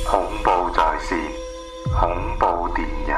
恐怖在線，恐怖電影。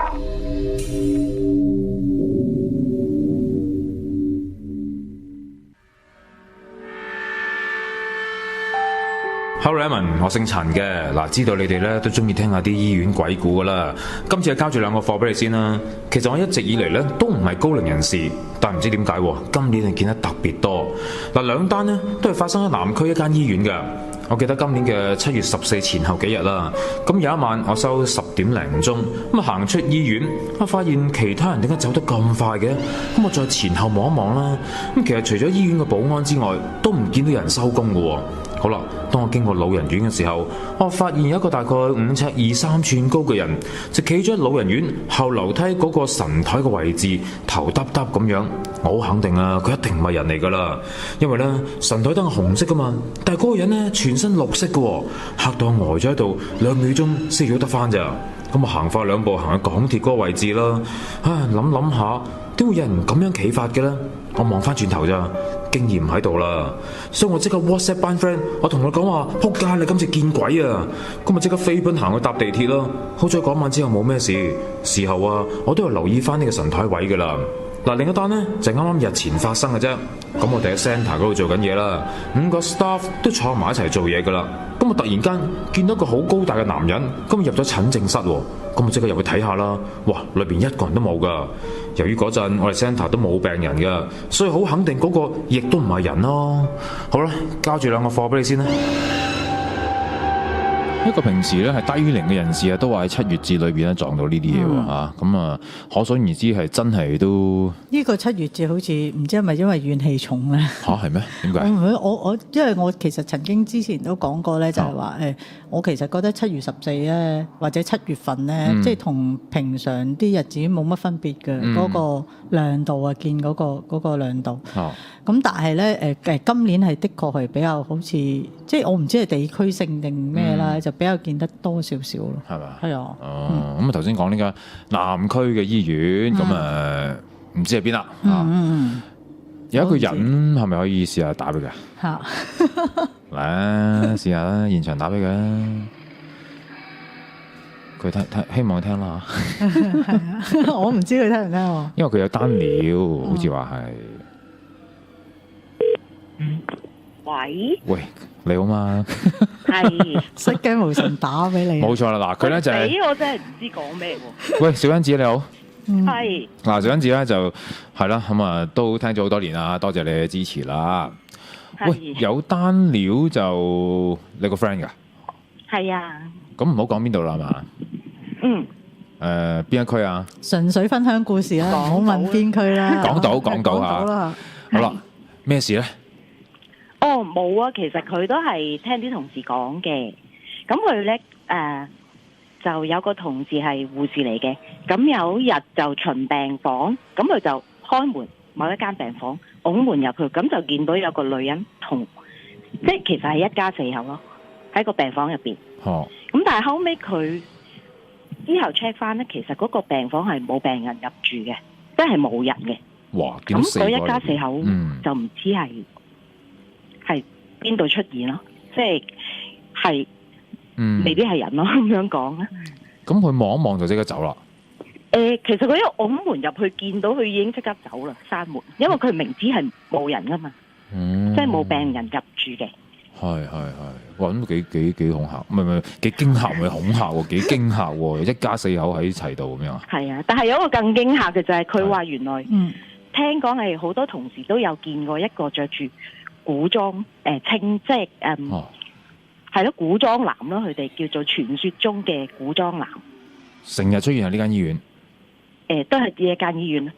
Hello Lemon， 我姓陳嘅。嗱，知道你哋咧都中意聽下啲醫院鬼故噶啦。今次係交住兩個貨俾你先啦。其實我一直以嚟咧都唔係高齡人士，但唔知點解今年係見得特別多。嗱，兩單呢都係發生喺南區一間醫院嘅。我記得今年嘅7月14前後幾日啦。咁有一晚我收10點零鐘，咁行出醫院，我發現其他人點解走得咁快嘅？咁我再前後望一望啦。咁其實除咗醫院嘅保安之外，都唔見到有人收工嘅。好啦，當我經過老人院嘅時候，我發現有一個大概5尺2、3寸高嘅人，就企咗喺老人院後樓梯嗰個神台嘅位置，頭耷耷咁樣。我好肯定啊，佢一定唔係人嚟噶啦，因為咧神台燈係紅色噶嘛，但係嗰個人咧全身綠色嘅，嚇到我呆咗喺度2秒鐘先曉得翻咋。咁我行快2步行去港鐵嗰個位置啦。諗下，點會有人咁樣企法嘅咧？我望翻轉頭咋，經驗唔喺度啦，所以我即刻 WhatsApp 班 friend， 我同佢講話：仆街，你今次見鬼啊！咁咪即刻飛奔行去搭地鐵咯。好彩嗰晚之後冇咩事，事後啊，我都有留意翻呢個神台位噶啦。嗱，另一單呢，就啱啱日前發生嘅啫。咁我哋喺 centre 嗰度做緊嘢啦，5個 staff 都坐埋一齊做嘢噶啦。咁我突然間見到個好高大嘅男人，咁入咗診症室喎。咁我即刻入去睇下啦。哇，裏邊一個人都冇噶。由於嗰陣我哋 centre 都冇病人噶，所以好肯定嗰個亦都唔係人咯。好啦，交住兩個貨俾你先啦。一個平時咧係低齡嘅人士啊，都話喺7月節裏邊咧撞到呢啲嘢喎嚇，咁啊可想而知係真係都呢個7月節好似唔知係咪因為怨氣重咧嚇係咩？點解？我因為我其實曾經之前都講過咧，就係話我其實覺得7月14咧或者7月份咧，即係同平常啲日子冇乜分別嘅嗰個亮度啊，見嗰個亮度。咁但係咧今年係的確係比較好似即係我唔知係地區性定咩啦，就比較見得多少少咯。係嘛？係啊。咁啊頭先講呢個南區嘅醫院，咁唔知喺邊啦。有一個人係咪可以試下打俾佢？嚇！嚟試下啦，現場打俾佢。佢聽希望佢聽啦嚇。係啊，我唔知佢聽唔聽喎。因為佢有單料，好似話係。喂，你好嘛？係失驚無神打俾你。冇錯啦，嗱佢咧就係，我真係唔知講咩喎。喂，小欣子你好。係。嗱，小欣子咧就係啦，咁啊都聽咗好多年啦，多謝你嘅支持啦。喂，有單料就你個 friend 㗎？係啊。咁唔好講邊度啦，係嘛？邊一區啊？純粹分享故事啦，唔好問邊區啦。講到嚇。好啦，咩事咧？哦，冇啊，其實佢都係聽啲同事講嘅。咁佢咧就有個同事係護士嚟嘅。咁有一日就巡病房，咁佢就開門某一間病房，拱門入去，咁就見到有個女人即係其實係一家4口咯，喺個病房入邊。咁但係後尾佢之後 check 翻咧，其實嗰個病房係冇病人入住嘅，即係冇人嘅。哇！咁佢一家4口就唔知係邊度出現咯，即係未必係人咯，咁樣講咧。咁佢望一望就即刻走啦。其實佢一拱門入去，見到佢已經即刻走啦，閂門，因為佢明知係冇人噶嘛，即係冇病人入住嘅。係，哇！咁幾恐嚇，唔係幾驚嚇，唔係恐嚇喎，幾驚嚇喎！一家4口喺齊度咁樣啊。係啊，但係有一個更驚嚇嘅就係佢話原來聽講係好多同事都有見過一個着住古裝即係係咯古裝男咯，佢哋叫做傳說中嘅古裝男，成日出現喺呢間醫院。都係呢一間醫院。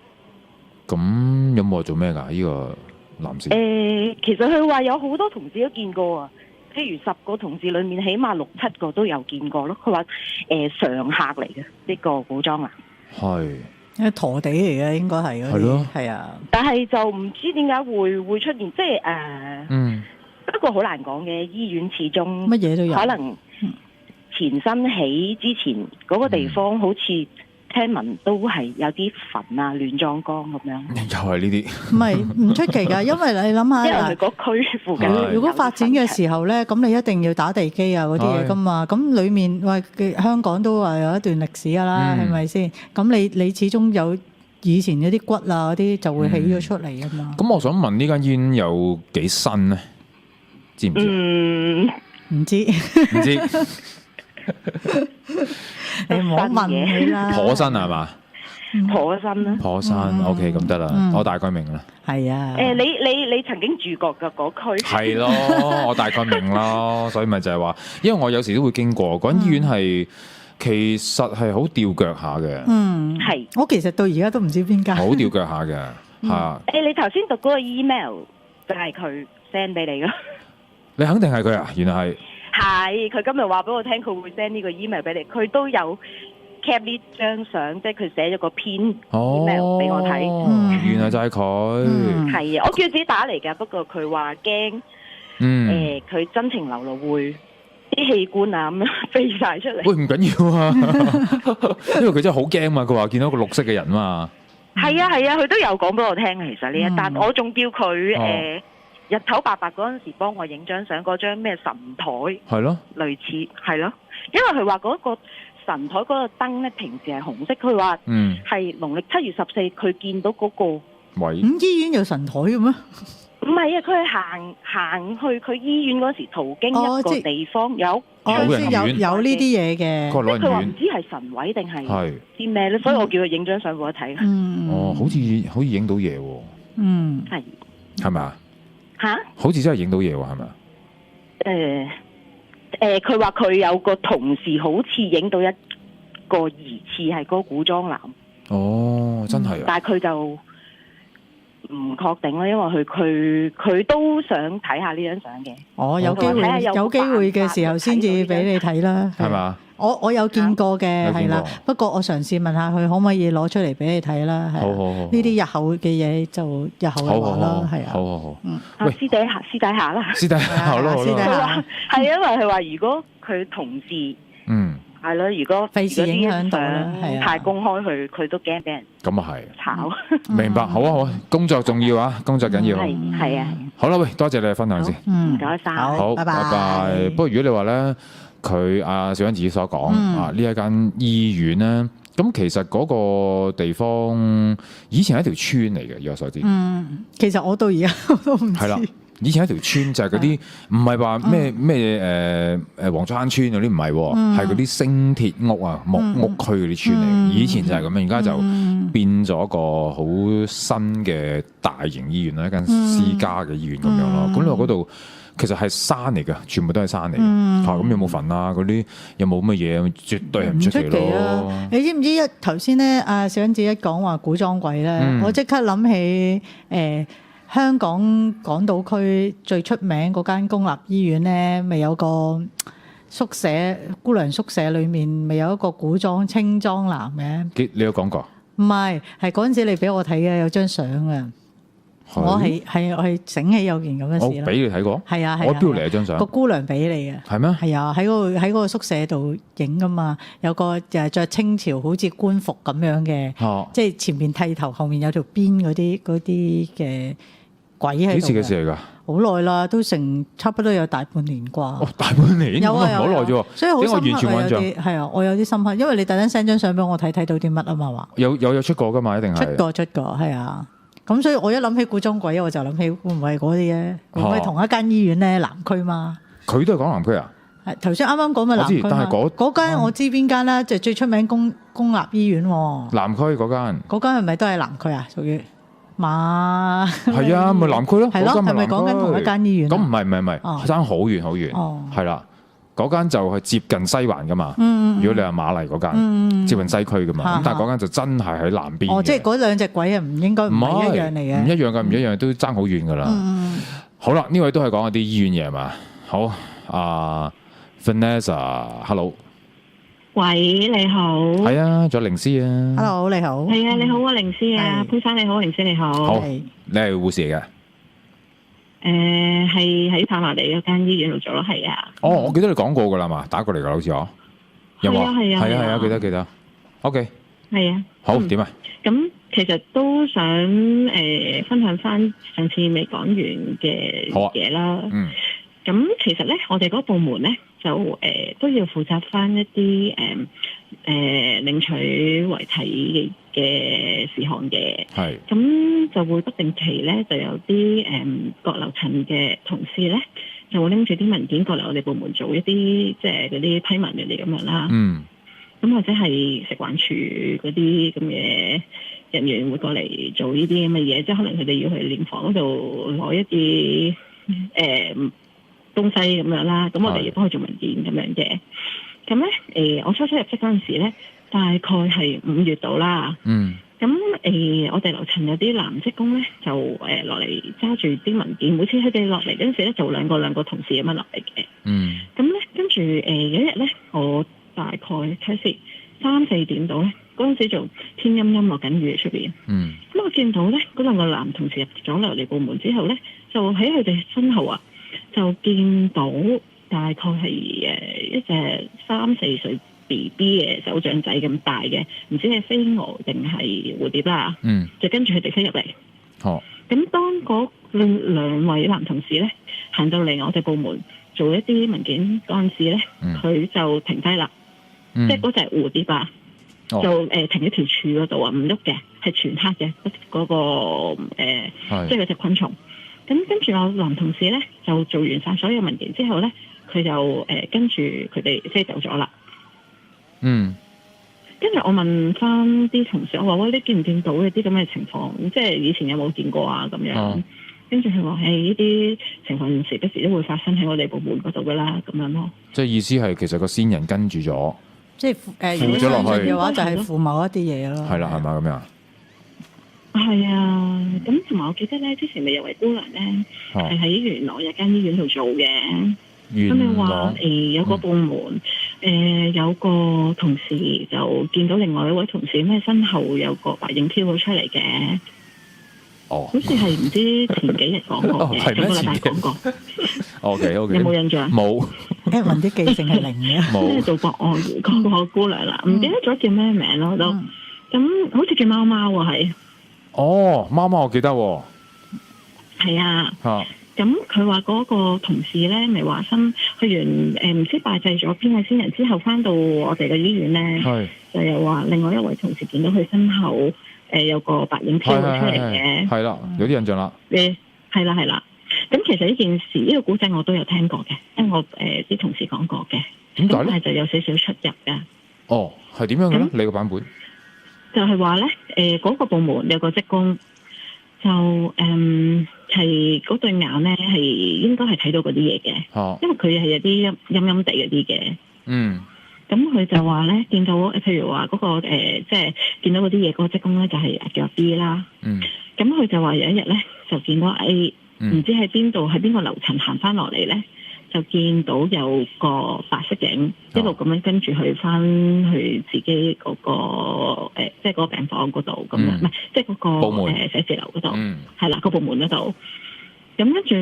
咁有冇話做咩㗎？呢個男士？其實佢話有好多同事都見過啊，譬如10個同事裏面，起碼6、7個都有見過咯。佢話常客嚟嘅呢個古裝男。係陀地嚟嘅，應該係嗰啲。係咯，係啊。但係就唔知點解會出現，即係不過好難講嘅。醫院始終乜嘢都有，可能前身起之前嗰個地方好似聽聞都係有啲墳啊亂葬崗咁樣。又係呢啲，唔係唔出奇㗎，因為你諗下，因為佢嗰區附近如果發展嘅時候咧，咁你一定要打地基啊嗰啲嘢㗎嘛。咁裡面喂香港都話有一段歷史㗎啦，係咪先？咁你始終有以前嗰啲骨啊嗰啲就會起咗出嚟啊嘛。咁我想問呢間醫院有幾新咧？知唔知？唔知。唔知。你唔好問佢啦。頗新係嘛？頗新啦。頗新 ，OK， 咁得啦，我大概明啦。係啊。你曾經住過嘅嗰區？係咯，我大概明咯，所以咪就係話，因為我有時都會經過嗰間醫院係，其實係好吊腳下嘅。係。我其實到而家都唔知邊間。好吊腳下嘅嚇。你頭先讀嗰個 email 就係佢 send 俾你㗎。你肯定係佢啊？原來係。係，佢今日話俾我聽，佢會 send 呢個 email 俾你。佢都有 cap 呢張相，即係佢寫咗個篇 email 俾我睇。原來就係佢。係啊，我叫自己打嚟㗎，不過佢話驚，佢真情流露會啲器官啊咁樣飛晒出嚟。喂，唔緊要啊，因為佢真係好驚嘛。佢話見到個綠色嘅人嘛。係啊，佢都有講俾我聽。其實呢一單，我仲叫佢日頭白白嗰陣時幫我影張相，嗰張咩神台係咯，類似係咯，因為佢話嗰個神台嗰個燈咧平時係紅色，佢話係農曆7月14佢見到嗰個位。醫院有神台嘅咩？唔係啊，佢係行去佢醫院嗰時途經一個地方有有呢啲嘢嘅，即係佢話唔知係神位定係啲咩咧，所以我叫佢影張相俾我睇。好似影到嘢喎。係咪啊？嚇！好似真係影到嘢喎，係咪啊？佢話佢有個同事好似影到一個疑似係嗰個古裝男。哦，真係啊！但係佢就唔確定啦，因為佢都想睇下呢張相嘅。哦，有機會嘅時候先至俾你睇啦，係嘛？我有見過嘅，係啦。不過我嘗試問下佢可唔可以攞出嚟俾你睇啦。好。呢啲日後嘅嘢就日後嘅話啦，係啊。好。喂，私底下啦。私底下咯，私底下。係因為佢話如果佢同事，係咯，如果費事影響到啦，太公開佢都驚俾人咁啊係炒。明白，好啊，工作重要啊，工作緊要。係啊。好啦，喂，多謝你嘅分享先。唔該晒。好，拜拜。不過如果你話咧，佢阿小欣自己所講呢一間醫院咧，咁其實嗰個地方以前係一條村嚟嘅，以我所知。其實我到而家我都唔知。係啦，以前一條村就係嗰啲唔係話咩黃竹坑村嗰啲，唔係，係嗰啲星鐵屋啊、木屋區嗰啲村嚟。以前就係咁樣，而家就變咗個好新嘅大型醫院啦，一間私家嘅醫院咁樣咯。咁你話嗰度其實係山嚟嘅，全部都係山嚟嘅。咁有冇墳啊？嗰啲有冇乜嘢？絕對係唔出奇咯。你知唔知頭先咧？阿小欣子一講話古裝鬼咧，我即刻諗起香港港島區最出名嗰間公立醫院咧，咪有個宿舍，姑娘宿舍裏面咪有一個古裝青裝男嘅。你有講過？唔係，係嗰陣時你俾我睇嘅有張相啊！我係醒起有件咁嘅事啦。我俾你睇過？係啊，我標嚟張相。個姑娘俾你嘅。係咩？係啊，喺嗰個宿舍度影噶嘛，有個就係着清朝好似官服咁樣嘅，即係前面剃頭，後面有條辮嗰啲嘅鬼喺度。幾時嘅事嚟㗎？好耐啦，都成差不多有大半年啩。哦，大半年？有啊，好耐啫喎。所以好深刻啊！有啲係啊，我有啲深刻，因為你特登 send 張相俾我睇，睇到啲乜啊嘛話。有出過㗎嘛？一定係出過係啊。咁所以我一諗起古裝鬼，我就諗起會唔會係嗰啲咧？會唔會同一間醫院咧？南區嘛？佢都係講南區啊？係頭先啱啱講嘅南區嘛？但係嗰間我知邊間啦，就最出名公立醫院喎。南區嗰間係咪都係南區啊？屬於馬係啊，咪南區咯。係咯，係咪講緊同一間醫院？咁唔係，爭好遠好遠。係啦。嗰間就係接近西環噶嘛，如果你話瑪麗嗰間接近西區噶嘛，咁但係嗰間就真係喺南邊。哦，即係嗰兩隻鬼啊，唔應該唔係一樣嚟嘅。唔一樣㗎，唔一樣，都爭好遠㗎啦。好啦，呢位都係講下啲醫院嘢嘛。好，Vanessa，hello。喂，你好。係啊，仲有靈師啊。Hello，你好。係啊，你好啊，靈師啊，潘生你好，靈師你好。好，你係護士嚟嘅。係喺跑馬地嗰間醫院度做咯，係啊。哦，我記得你講過噶啦嘛，打過嚟噶好似嗬。有冇？係啊，記得。OK。係啊。好點啊？咁其實都想分享翻上次未講完嘅嘢啦。咁其實咧，我哋嗰個部門咧就都要負責翻一啲領取遺體嘅事項嘅。係。咁就會不定期咧，就有啲各樓層嘅同事咧，就會拎住啲文件過嚟我哋部門做一啲即係嗰啲批文嗰啲咁樣啦。咁或者係食環署嗰啲咁嘅人員會過嚟做呢啲咁嘅嘢，即係可能佢哋要去殮房嗰度攞一啲東西咁樣啦，咁我哋亦幫佢做文件咁樣嘅。咁咧我初入職嗰陣時咧，大概係5月度啦。咁我哋樓層有啲男職工咧，就落嚟揸住啲文件，每次佢哋落嚟嗰陣時咧，就兩個同事咁樣落嚟嘅。咁咧跟住有一日咧，我大概睇時3-4點到咧，嗰陣時就天陰陰落緊雨出邊。咁我見到咧嗰兩個男同事入咗嚟我哋部門之後咧，就喺佢哋身後啊，就見到大概係一隻3-4歲 BB 嘅手掌仔咁大嘅，唔知係飛蛾定係蝴蝶啦。就跟住佢哋飛入嚟。咁當嗰兩位男同事咧行到嚟我哋部門做一啲文件嗰陣時咧，佢就停低啦。即係嗰隻蝴蝶啊，就停喺條柱嗰度啊，唔喐嘅，係全黑嘅嗰個即係嗰隻昆蟲。咁跟住我男同事咧就做完晒所有文件之後咧，佢就跟住佢哋即係走咗啦。跟住我問翻啲同事，我話喂，你見唔見到一啲咁嘅情況？即係以前有冇見過啊？咁樣。跟住佢話係呢啲情況時不時都會發生喺我哋部門嗰度噶啦，咁樣咯。即係意思係其實個先人跟住咗，即係附咗落去嘅話，就係附某一啲嘢咯。係啦，係咪咁樣？係啊，咁同埋我記得咧，之前咪有位姑娘咧，係喺元朗有間醫院度做嘅。咁你話有個部門有個同事就見到另外一位同事咩身後有個白影飄咗出嚟嘅。好似係唔知前幾日講過嘅，上個禮拜講過。OK， 有冇印象？冇。Edwin 啲記性係零嘅。冇。做博愛嗰個姑娘啦，唔記得咗叫咩名咯都。咁好似叫貓貓喎，係。貓貓我記得喎。係啊。咁佢話嗰個同事咧，咪話去完唔知拜祭咗邊位先人之後，翻到我哋嘅醫院咧，就又話另外一位同事見到佢身後有個白影飄咗出嚟嘅。係啦，有啲印象啦。係啦。咁其實呢件事呢個古仔我都有聽過嘅，因為我啲同事講過嘅。點解咧？但係就有少少出入㗎。係點樣嘅咧？你個版本就係話咧，嗰個部門有個職工就係嗰對眼咧係應該係睇到嗰啲嘢嘅，因為佢係有啲陰陰地嗰啲嘅。咁佢就話咧，見到譬如話嗰個即係見到嗰啲嘢，嗰個職工咧就係叫 B 啦。咁佢就話有一日咧就見到唔知喺邊度喺邊個樓層行翻落嚟咧，就見到有個白色影一路咁樣跟住佢翻去自己嗰個即係嗰個病房嗰度咁樣，唔係即係嗰個寫字樓嗰度，係啦個部門嗰度。咁跟住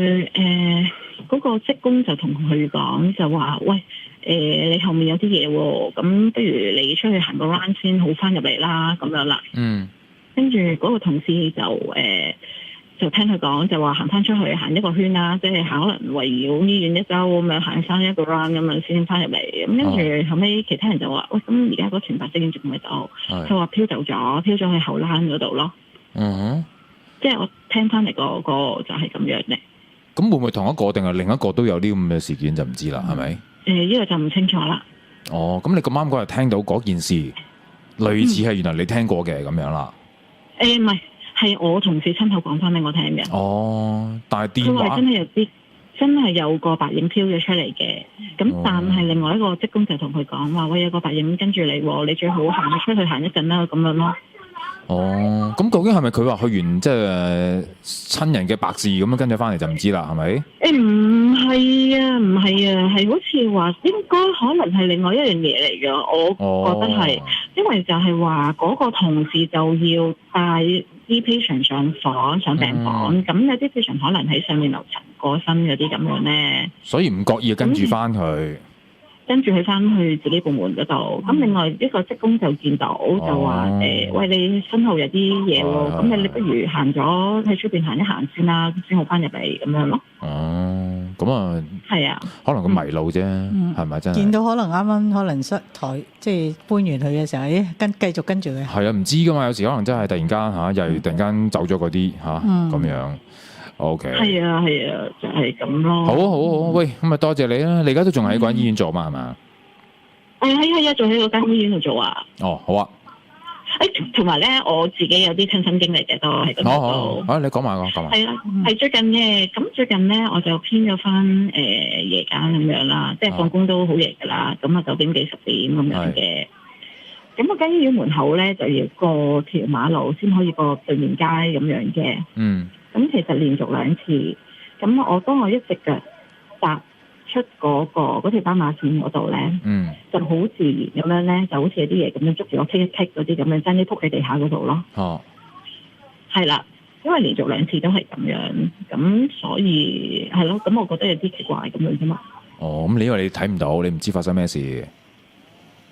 嗰個職工就同佢講，就話喂你後面有啲嘢喎，咁不如你出去行個 round 先，好翻入嚟啦咁樣啦。跟住嗰個同事就聽佢講，就話行翻出去行一個圈啦，即係可能圍繞醫院一周咁樣行翻一個 round 咁樣先翻入嚟。咁跟住後尾其他人就話：喂，咁而家嗰團白色影仲喺度？佢話飄走咗，飄咗去後欄嗰度咯。即係我聽翻嚟個就係咁樣嘅。咁會唔會同一個定係另一個都有啲咁嘅事件就唔知啦，係咪？呢個就唔清楚啦。咁你咁啱嗰日聽到嗰件事，類似係原來你聽過嘅咁樣啦。唔係。係我同事親口講翻俾我聽嘅。但係電話佢話真係有個白影飄咗出嚟嘅。咁但係另外一個職工就同佢講話：喂，有個白影跟住你，你最好行出去行一陣啦，咁樣咯。咁究竟係咪佢話去完即係親人嘅白事咁樣跟住翻嚟就唔知啦，係咪？唔係啊，係好似話應該可能係另外一樣嘢嚟嘅，我覺得係，因為就係話嗰個同事就要帶啲 patient 上病房，咁有啲 patient 可能喺上面樓層過身嗰啲咁樣咧，所以唔覺意跟住翻佢。跟住佢翻去自己部門嗰度。咁另外一個職工就見到就話喂，你身後有啲嘢喎，咁你不如行咗喺出邊行一行先啦，先好翻入嚟咁樣咯。咁啊，係啊，可能佢迷路啫，係咪真係？見到可能啱啱可能台即係搬完佢嘅時候，繼續跟住佢。係啊，唔知噶嘛，有時可能真係突然間又突然間走咗嗰啲咁樣。OK。係啊，就係咁咯。好，喂，咁啊多謝你啦！你而家都仲喺嗰間醫院做嘛？係嘛？係啊，仲喺嗰間醫院度做啊。哦，好啊。同埋咧，我自己有啲親身經歷嘅都喺嗰度。好，你講埋。係啦，係最近嘅。咁最近咧，我就編咗翻夜間咁樣啦，即係放工都好夜噶啦。咁啊9點幾10點咁樣嘅。咁我間醫院門口咧就要過條馬路先可以過對面街咁樣嘅。咁其實連續2次，咁當我一直嘅搭出嗰條斑馬線嗰度咧，就好自然咁樣咧，就好似有啲嘢咁樣捉住我踢一踢嗰啲咁樣，爭啲撲喺地下嗰度咯。係啦，因為連續2次都係咁樣，咁所以係咯，咁我覺得有啲奇怪咁樣啫嘛。咁你因為你睇唔到，你唔知發生咩事。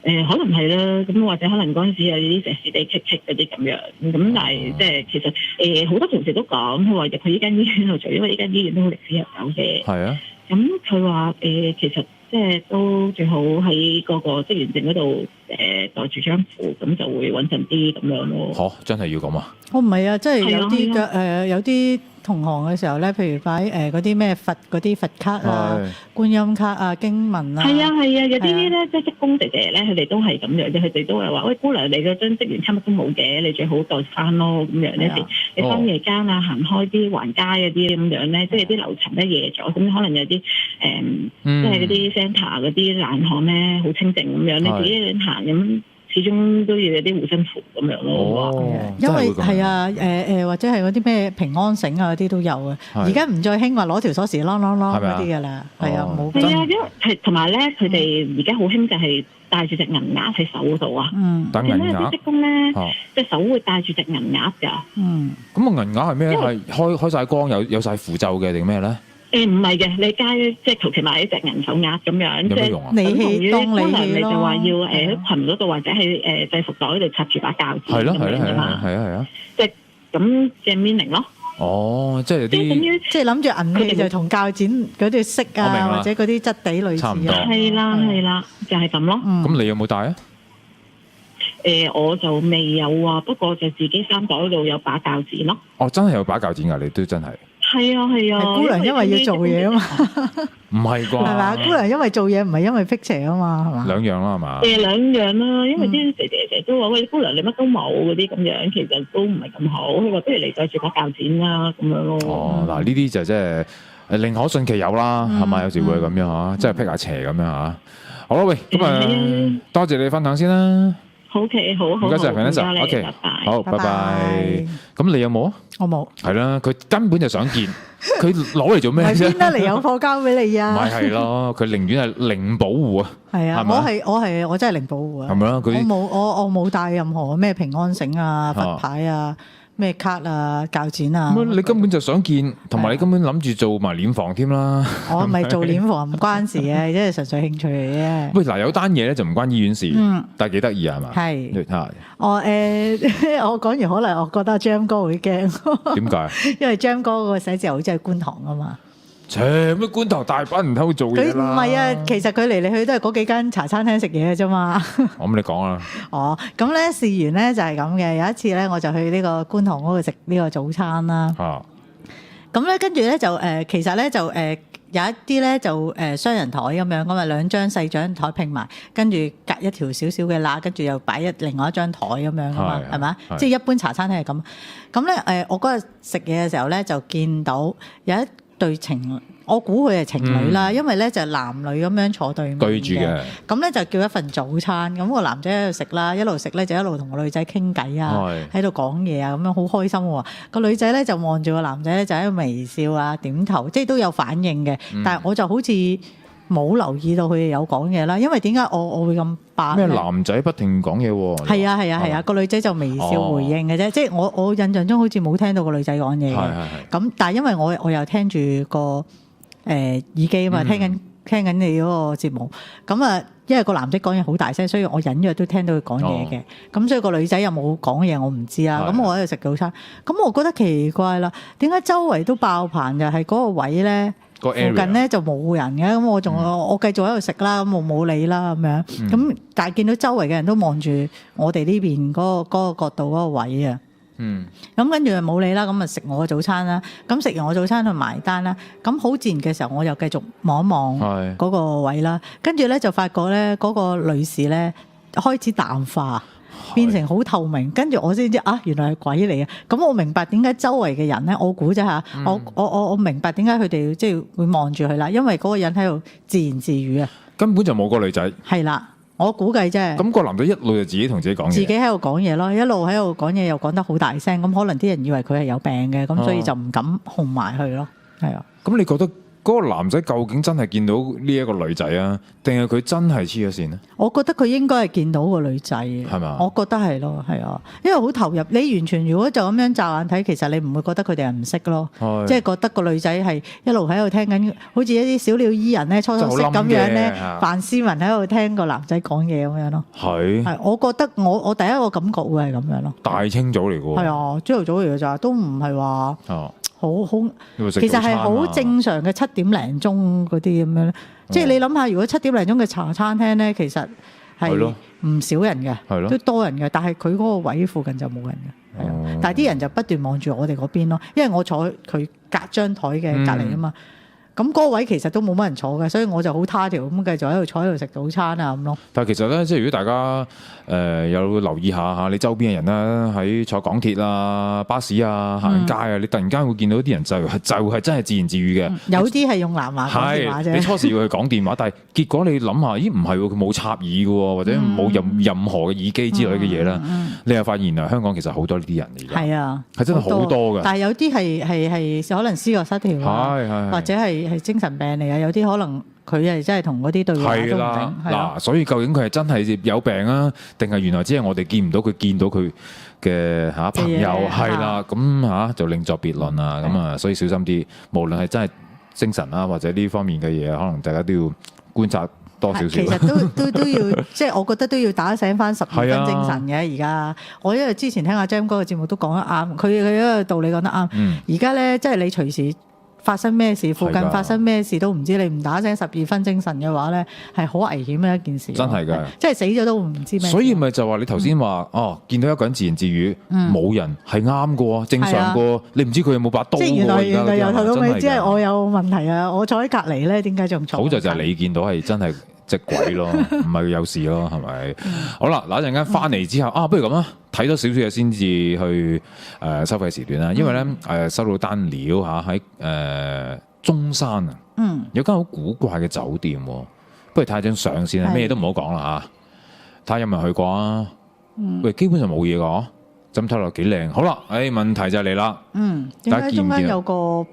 可能係啦，咁或者可能嗰陣時有啲石屎地棘嗰啲咁樣，咁但係即係其實好多同事都講，佢話入去呢間醫院度做，因為呢間醫院都好歷史悠久嘅。係啊。咁佢話其實即係都最好喺嗰個職員證嗰度袋住張符，咁就會穩陣啲咁樣咯。真係要咁啊？唔係啊，即係有啲嘅有啲同行嘅時候咧，譬如擺嗰啲咩佛嗰啲佛卡啊、觀音卡啊、經文啊。係啊，有啲咧即係職工姐姐咧，佢哋都係咁樣嘅，佢哋都係話：喂，姑娘，你嗰張職員卡乜都冇嘅，你最好袋翻咯咁樣咧。你翻夜間啊，行開啲橫街嗰啲咁樣咧，即係啲樓層咧夜咗，咁可能有啲即係嗰啲 centre 嗰啲冷巷咧，好清靜咁樣，你自己一個人行咁。始終都要有啲護身符咁樣咯。因為係啊，或者係嗰啲咩平安繩啊嗰啲都有啊。而家唔再興話攞條鎖匙啷嗰啲㗎啦。係啊，冇。係啊，因為係同埋咧，佢哋而家好興就係帶住隻銀鴨喺手度啊。等銀鴨。有啲職工咧，隻手會帶住隻銀鴨㗎。咁個銀鴨係咩？係開晒光，有晒符咒嘅定咩咧？唔係嘅，你街即係求其買一隻銀手鴨咁樣，即係等同於官人你就話要喺裙嗰度或者喺制服袋嗰度插住把鉸剪咁樣啫嘛。係啊，即係咁嘅 meaning 咯。即係啲即係諗住銀器就同鉸剪嗰啲色啊，或者嗰啲質地類似。差唔多。係啦，就係咁咯。咁你有冇帶啊？我就未有啊，不過就自己衫袋嗰度有把鉸剪咯。真係有把鉸剪㗎，你都真係。係啊，姑娘因為要做嘢啊嘛，唔係啩？係嘛，姑娘因為做嘢唔係因為辟邪啊嘛，係嘛？兩樣啦，係嘛？兩樣啦，因為啲姐姐都話喂，姑娘你乜都冇嗰啲咁樣，其實都唔係咁好。佢話不如你帶住把鉸剪啦，咁樣咯。嗱呢啲就即係寧可信其有啦，係咪？有時會咁樣嚇，即係辟下邪咁樣嚇。好啦，喂，咁啊，多謝你分享先啦。OK，好，唔該晒 Vanessa，OK，好，拜拜。咁你有冇啊？我冇。係啦，佢根本就想見，佢攞嚟做咩啫？邊得嚟有貨交俾你啊？咪係咯，佢寧願係零保護啊。係啊，我真係零保護啊。係咪啊？我冇帶任何咩平安繩啊、佛牌啊。咩卡啊、鉸剪啊，你根本就想見，同埋你根本諗住做埋殮房添啦。我咪做殮房唔關事嘅，即係純粹興趣嚟嘅。喂，嗱有單嘢咧就唔關醫院事，但係幾得意係嘛？係我講完可能我覺得 Jam 哥會驚。點解？因為 Jam 哥個寫字樓好似係觀塘啊嘛。咩觀塘大班人喺度做嘢啦？佢唔係啊，其實佢嚟嚟去都係嗰幾間茶餐廳食嘢嘅啫嘛。咁你講啦。咁咧事緣咧就係咁嘅。有一次咧，我就去呢個觀塘嗰度食呢個早餐啦。咁咧跟住咧就其實咧就有一啲咧就雙人台咁樣，咁啊2張細張台拼埋，跟住隔一條少少嘅罅，跟住又擺另外一張台咁樣噶嘛，係咪？即係一般茶餐廳係咁。咁咧我嗰日食嘢嘅時候咧就見到有一對情，我估佢係情侶啦，因為咧就男女咁樣坐對面嘅，居住嘅。咁咧就叫一份早餐，咁個男仔喺度食啦，一路食咧就一路同個女仔傾偈啊，喺度講嘢啊，咁樣好開心喎。個女仔咧就望住個男仔咧就喺度微笑啊，點頭，即係都有反應嘅。但係我就好似冇留意到佢哋有講嘢啦，因為點解我會咁白？咩男仔不停講嘢喎？係啊，個女仔就微笑回應嘅啫，即係我印象中好似冇聽到個女仔講嘢嘅。咁但係因為我又聽住個耳機啊嘛，聽緊聽緊你嗰個節目，咁啊，因為個男仔講嘢好大聲，所以我隱約都聽到佢講嘢嘅。咁所以個女仔有冇講嘢我唔知啦。咁我喺度食早餐，咁我覺得奇怪啦，點解周圍都爆棚？就係嗰個位咧，附近咧就冇人嘅。咁我繼續喺度食啦，咁我冇理啦咁樣。咁但係見到周圍嘅人都望住我哋呢邊嗰個角度嗰個位啊。咁跟住就冇理啦，咁啊食我嘅早餐啦。咁食完我早餐去埋單啦。咁好自然嘅時候，我又繼續望一望嗰個位啦。跟住咧就發覺咧嗰個女士咧開始淡化，變成好透明。跟住我先知啊，原來係鬼嚟嘅。咁我明白點解周圍嘅人咧，我估啫嚇。我明白點解佢哋即係會望住佢啦，因為嗰個人喺度自言自語啊。根本就冇個女仔。係啦。我估計啫。咁個男仔一路就自己同自己講嘢，自己喺度講嘢咯，一路喺度講嘢又講得好大聲，咁可能啲人以為佢係有病嘅，咁所以就唔敢控埋去咯。係啊。咁你覺得嗰個男仔究竟真係見到呢一個女仔啊，定係佢真係黐咗線呢？我覺得佢應該係見到個女仔嘅，係嘛？我覺得係咯，係啊，因為好投入。你完全如果就咁樣驟眼睇，其實你唔會覺得佢哋係唔識咯，即係覺得個女仔係一路喺度聽緊，好似一啲小鳥依人咧，初識咁樣咧，范思文喺度聽個男仔講嘢咁樣咯。係，我覺得我第一個感覺會係咁樣咯。大清早嚟㗎喎。係啊，朝頭早嚟㗎咋，都唔係話好，其實係好正常嘅7點零鐘嗰啲咁樣，即係你諗下，如果7點零鐘嘅茶餐廳咧，其實係唔少人嘅，都多人嘅，但係佢嗰個位附近就冇人嘅，係啊，但係啲人就不斷望住我哋嗰邊咯，因為我坐佢隔張台嘅隔離啊嘛。咁嗰個位其實都冇乜人坐嘅，所以我就好他條咁繼續喺度坐喺度食早餐啊咁咯。但係其實咧，即係如果大家有留意下你周邊嘅人啦，喺坐港鐵啊、巴士啊、行街啊，你突然間會見到啲人就係真係自言自語嘅。有啲係用南話講電話啫。你初時要去講電話，但係結果你諗下，咦唔係喎，佢冇插耳嘅喎，或者冇任何嘅耳機之類嘅嘢啦。你又發現啊，香港其實好多呢啲人嚟㗎。係啊，係真係好多㗎。但係有啲係可能思覺失調啊，或者係精神病嚟啊，有啲可能佢係真係同嗰啲對話都唔定。嗱，所以究竟佢係真係有病啊，定係原來只係我哋見唔到佢，見到佢嘅朋友係啦，咁就另作別論啦。咁啊，所以小心啲，無論係真係精神啊，或者呢方面嘅嘢，可能大家都要觀察多少少。其實都要，即係我覺得都要打醒翻12分精神嘅。而家我因為之前聽阿 Jam 哥嘅節目都講得啱，佢一個道理講得啱。而家咧，即係你隨時發生咩事，附近發生咩事都唔知，你唔打醒12分精神嘅話咧，係好危險嘅一件事。真係㗎，即係死咗都唔知咩。所以咪就話你頭先話見到一個人自言自語，冇人係啱嘅喎，正常嘅喎，你唔知佢有冇把刀。即係原來由頭到尾，只係我有問題啊！我坐喺隔離咧，點解仲坐？好就係你見到係真係隻鬼咯，唔係有事咯，係咪？好啦，嗱一陣間翻嚟之後不如咁啊，睇多少少嘢先至去收費時段啦。因為咧收到單料喺中山啊，有間好古怪嘅酒店，不如睇下張相先啦，咩都唔好講啦嚇，睇下有冇人去過啊？喂，基本上冇嘢㗎，咁睇落幾靚。好啦，問題就嚟啦，點解中間有個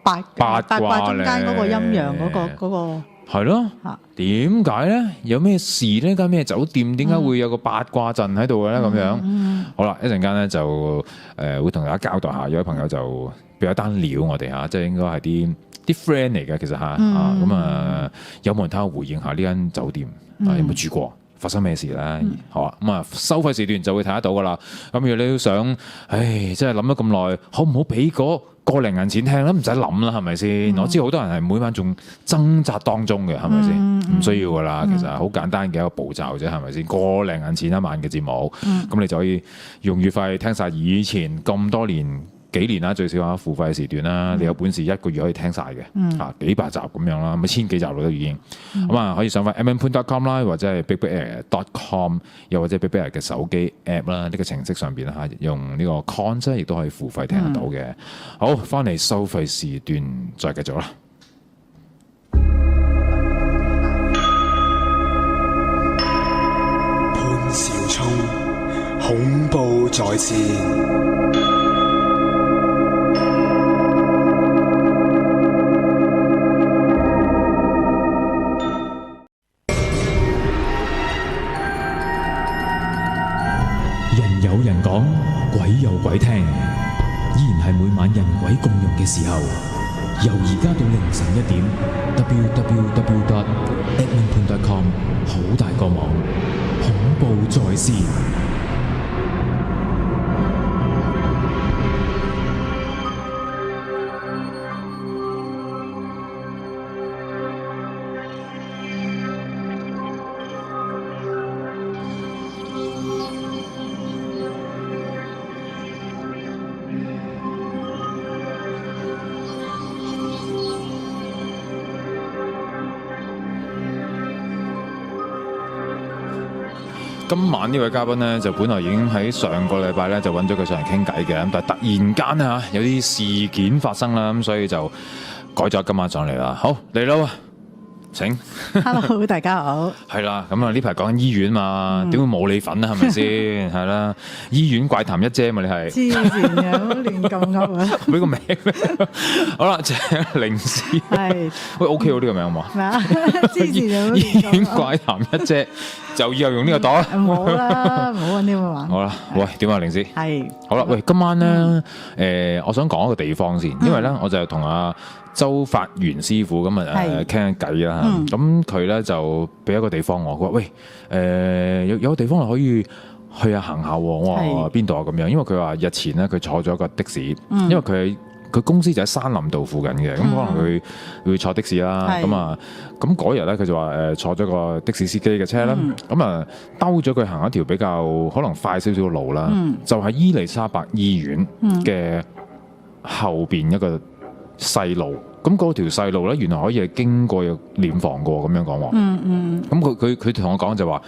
八卦中間嗰個陰陽嗰個？係咯，點解咧？有咩事呢？間咩酒店點解會有個八卦陣喺度嘅咧？咁樣，好啦，一陣間咧就會同大家交代下。有位朋友就俾咗單料我哋嚇，即係應該係啲 friend 嚟嘅，其實嚇咁有冇人睇下回應下呢間酒店有冇住過？發生咩事咧？好啊，咁收費時段就會睇得到噶啦。咁如果你都想，真係諗咗咁耐，好唔好俾個零銀錢聽咧？唔使諗啦，係咪先？我知好多人係每晚仲掙扎當中嘅，係咪先？唔需要噶啦，其實好簡單嘅一個步驟啫，係咪先？個零銀錢一晚嘅節目，咁你就可以用月費聽晒以前咁多年。幾年啦，最少付費時段啦，你有本事1個月可以聽晒嘅，幾百集咁樣啦，咁千幾集都已經，咁可以上翻 mmpoon.com 啦，或者係 bigbear.com， 又或者 bigbear 嘅手機 app 啦，呢個程式上邊用呢個 con 亦都可以付費聽得到嘅。好，翻嚟收費時段再繼續啦。潘少聰，恐怖在線。有人講鬼有鬼聽，依然係每晚人鬼共融嘅時候。由而家到凌晨1點 www.edmonton.com 好大個網，恐怖在線。今晚呢位嘉賓呢，就本來已經喺上個禮拜呢，就揾咗佢上嚟傾偈嘅，咁但係突然間呢，有啲事件發生啦，咁所以就改咗今晚上嚟啦。好，嚟啦，請。Hello， 大家好。係啦，咁啊呢排講緊醫院嘛，點會冇你份啊？係咪先？係啦，醫院怪談一姐嘛，你係。黐線嘅，亂咁噏啊！俾個名咩？好啦，請靈師。係。喂 ，OK 喎，呢個名好嘛？咩啊？黐線醫院怪談一姐。就以後用呢個朵啦，唔好啦，唔好揾呢個玩。好啦，喂，點啊，靈師？係。好啦，喂，今晚咧，我想講一個地方先，因為咧，我就同阿周發元師傅咁傾緊偈啦。咁佢咧就俾一個地方我，佢話喂，有個地方可以去下行下喎。我話邊度啊？咁樣，因為佢話日前咧佢坐咗個的士，因為佢公司就喺山林道附近嘅，咁可能佢會坐的士啦。咁嗰日咧佢就話坐咗個的士司機嘅車啦，咁兜咗佢行一條比較可能快少少嘅路啦，就係伊利沙伯醫院嘅後邊一個細路。咁嗰條細路咧原來可以係經過殮房過咁樣講喎。咁佢同我講就話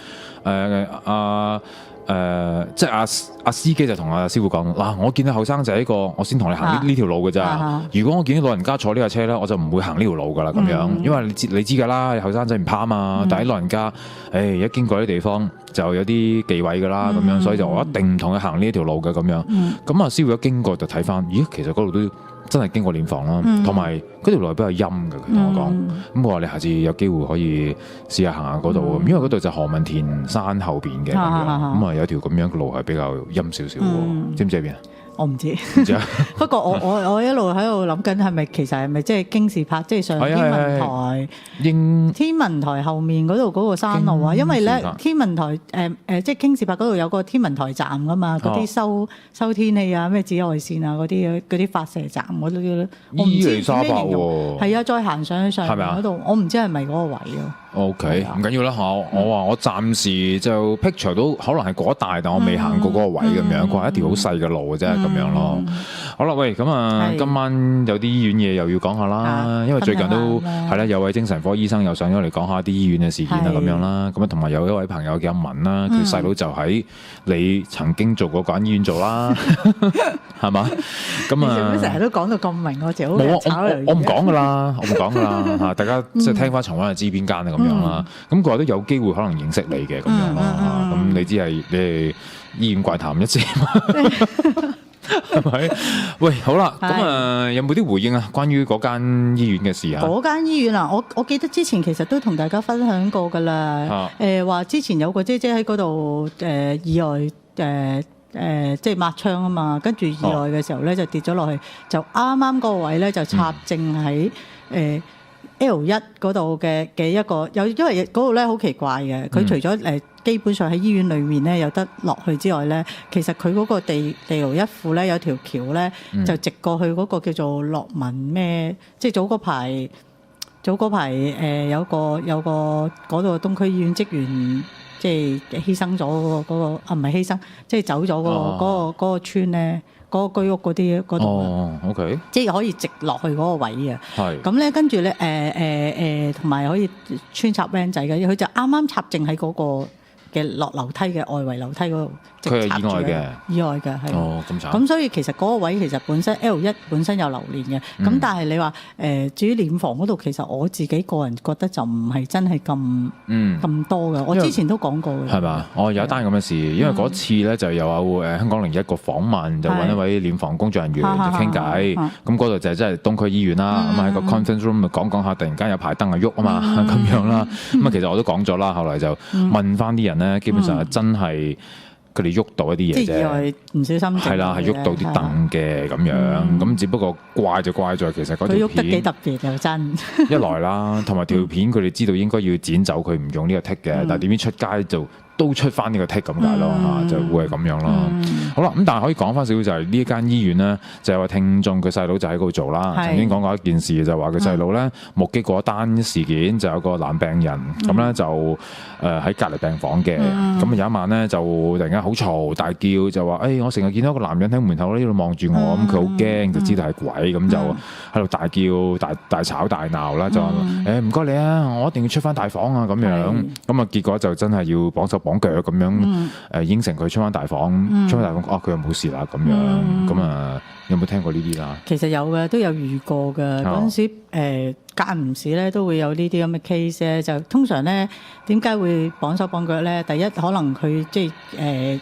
即係阿司機就同阿師傅講嗱，我見到後生仔我先同你行呢條路㗎咋。如果我見到老人家坐呢架車咧，我就唔會行呢條路㗎啦。咁樣，因為你知㗎啦，後生仔唔怕啊嘛。但係老人家，一經過啲地方就有啲忌諱㗎啦。咁樣，所以就我一定唔同佢行呢條路嘅咁樣。咁阿師傅一經過就睇翻，咦，其實嗰度都真係經過殮房啦，同埋嗰條路係比較陰嘅。佢同我講，咁我話你下次有機會可以試下行下嗰度，因為嗰度就何文田山後邊嘅咁樣，咁啊有條咁樣嘅路係比較陰少少喎，知唔知喺邊啊？我唔知，不過我一路喺度諗緊係咪其實係咪即係京士柏，即係上天文台天文台後面嗰度嗰個山路啊？因為咧天文台即係京士柏嗰度有個天文台站噶嘛，嗰啲收天氣啊、咩紫外線啊嗰啲發射站嗰啲，我唔知咩形容。係啊，再行上去上面嗰度，我唔知係咪嗰個位咯。OK，唔緊要啦，我話我暫時就 picture 到可能係嗰一帶，但我未行過嗰個位咁樣，佢話一條好細嘅路嘅啫咁樣咯。好啦，喂，咁啊，今晚有啲醫院嘢又要講下啦，因為最近都係啦，有位精神科醫生又上咗嚟講下啲醫院嘅事件啊咁樣啦。咁啊，同埋有一位朋友叫阿文啦，佢細佬就喺你曾經做過嗰間醫院做啦，係嘛？咁啊，成日都講到咁明，我就好我唔講噶啦，我唔講噶啦嚇，大家即係聽翻重溫就知邊間啊咁樣啦。咁佢話都有機會可能認識你嘅咁樣咯。咁你知你係醫院怪談一姐嘛？係咪？喂，好啦，咁有冇啲回應啊？關於嗰間醫院嘅事啊？嗰間醫院啊，我記得之前其實都同大家分享過㗎啦。話之前有個姐姐喺嗰度意外即係抹窗啊嘛，跟住意外嘅時候咧就跌咗落去，就啱啱嗰個位咧就插正喺L1 嗰度嘅一個因為嗰度咧好奇怪嘅，佢除咗基本上喺醫院裏面咧有得落去之外咧，其實佢嗰個地牢一庫咧有條橋咧就直過去嗰個叫做樂文咩，即係早嗰排有個嗰度東區醫院職員即係犧牲咗嗰個唔係犧牲，即係走咗嗰個村咧。嗰個居屋嗰度OK， 即係可以直落去嗰個位嘅。係咁咧，跟住咧同埋可以穿插 van 仔嘅，佢就啱啱插正喺嗰個嘅落樓梯嘅外圍樓梯嗰度。佢係意外嘅，係。咁慘。咁所以其實嗰個位其實本身 L1 本身有流連嘅，咁但係你話至於殮房嗰度，其實我自己個人覺得就唔係真係咁多嘅。我之前都講過嘅。係嘛？有一單咁嘅事，因為嗰次咧就有香港01個訪問，就揾一位殮房工作人員就傾偈。咁嗰度就真係東區醫院啦。咁喺個 conference room 講下，突然間有排燈啊喐啊嘛，咁樣啦。咁啊其實我都講咗啦，後來就問翻啲人咧，基本上係真係佢哋喐到一啲嘢啫。即係意外唔小心。係啦，係喐到啲凳嘅咁樣，咁只不過怪就怪在其實嗰條片佢喐得幾特別又真。一來啦，同埋條片佢哋知道應該要剪走佢唔用呢個 take 嘅，但係點知出街就都出翻呢個 take 咁解咯嚇，就會係咁樣咯。好啦，咁但係可以講翻少少就係呢一間醫院咧，就係話聽眾佢細佬就喺嗰度做啦。曾經講過一件事就話佢細佬咧目擊過一單事件，就有個男病人咁咧就喺隔離病房嘅，咁有一晚咧就突然間好嘈大叫，就話我成日見到一個男人喺門口呢度望住我，咁佢好驚，就知道係鬼，咁就喺度大叫大吵大鬧啦，就話唔該你啊，我一定要出翻大房啊咁樣，咁啊結果就真係要綁手綁腳咁樣應承佢出翻大房，出翻大房佢又冇事啦咁樣，咁啊有冇聽過呢啲啦？其實有嘅，都有遇過嘅。嗰陣時間唔時咧都會有呢啲咁嘅 case 咧，就通常咧點解會綁手綁腳咧？第一可能佢即係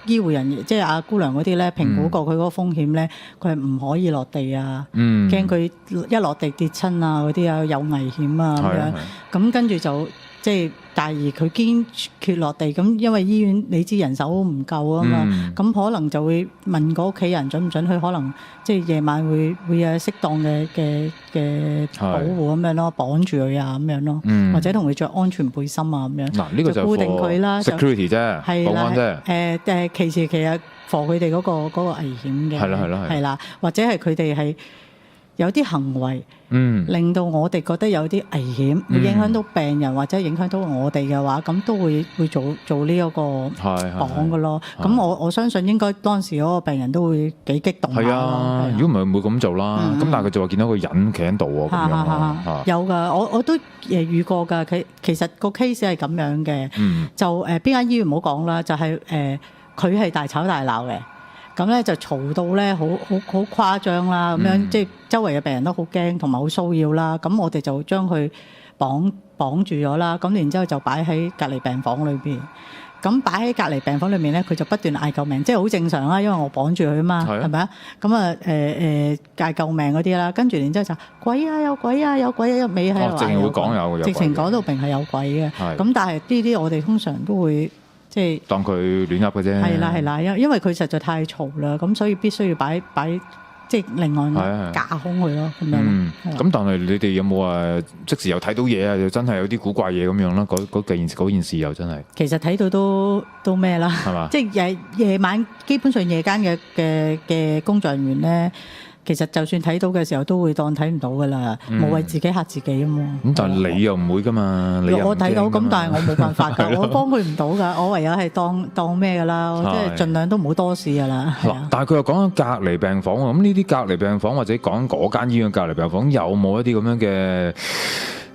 醫護人員，即係阿姑娘嗰啲咧評估過佢嗰個風險咧，佢係唔可以落地啊，驚佢一落地跌親啊嗰啲啊有危險啊咁樣，咁跟住就即係。但係佢堅決落地，咁因為醫院你知人手唔夠啊嘛，咁可能就會問個屋企人準唔準佢可能即係夜晚會有適當嘅保護咁樣咯，綁住佢啊咁樣咯，或者同佢着安全背心啊咁樣。嗱呢個就固定佢啦 ，security 啫，保安啫。其實防佢哋嗰個危險嘅。係啦，或者係佢哋係有啲行為。令到我哋覺得有啲危險，會影響到病人或者影響到我哋嘅話，咁都會做呢一個綁嘅咯。咁我相信應該當時嗰個病人都會幾激動。係啊，如果唔係唔會咁做啦。咁但係佢就話見到個人企喺度喎，咁樣有㗎，我都遇過㗎。其實個 case 係咁樣嘅，就邊間醫院唔好講啦，就係佢係大吵大鬧嘅。咁咧就嘈到咧好誇張啦，咁樣即係周圍嘅病人都好驚，同埋好騷擾啦。咁我哋就將佢綁住咗啦。咁然之後就擺喺隔離病房裏邊。咁擺喺隔離病房裏面咧，佢就不斷嗌救命，即係好正常啦，因為我綁住佢啊嘛，係咪啊？咁啊嗌救命嗰啲啦，跟住然之後就鬼啊有鬼啊有鬼啊，一味喺度直情會講有直情講到明係有鬼嘅。咁但係呢啲我哋通常都會。即係當佢亂噏嘅啫。係啦，因為佢實在太嘈啦，咁所以必須要擺即係另外架空佢咯，咁樣。咁但係你哋有冇話即時又睇到嘢啊？又真係有啲古怪嘢咁樣啦？嗰件事又真係。其實睇到都咩啦？係嘛？即係夜晚基本上夜間嘅工作人員咧。其實就算睇到嘅時候，都會當睇唔到噶啦，無謂自己嚇自己啊嘛。咁但係你又唔會噶嘛？我睇到咁，但係我冇辦法㗎，我幫佢唔到㗎，我唯有係當咩㗎啦，我即係盡量都唔好多事㗎啦。但係佢又講緊隔離病房喎，咁呢啲隔離病房或者講嗰間醫院隔離病房有冇一啲咁樣嘅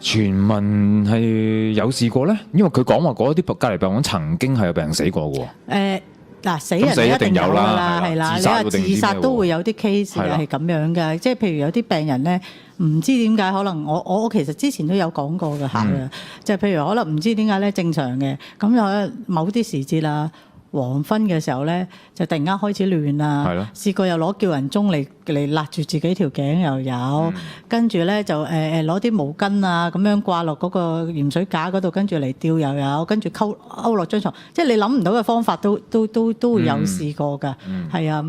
傳聞係有試過咧？因為佢講話嗰啲隔離病房曾經係有病人死過㗎喎。嗱，死人一定有㗎啦，係啦，你話自殺都會有啲 case 係咁樣嘅，即係譬如有啲病人咧，唔知點解可能我其實之前都有講過嘅嚇嘅，即係譬如可能唔知點解咧正常嘅，咁有某啲時節啦。黃昏嘅時候咧，就突然間開始亂啦。試過又攞叫人鐘嚟勒住自己條頸又有，跟住咧就攞啲毛巾啊咁樣掛落嗰個鹽水架嗰度，跟住嚟吊又有，跟住勾落張床。即係你諗唔到嘅方法都會有試過㗎。係啊，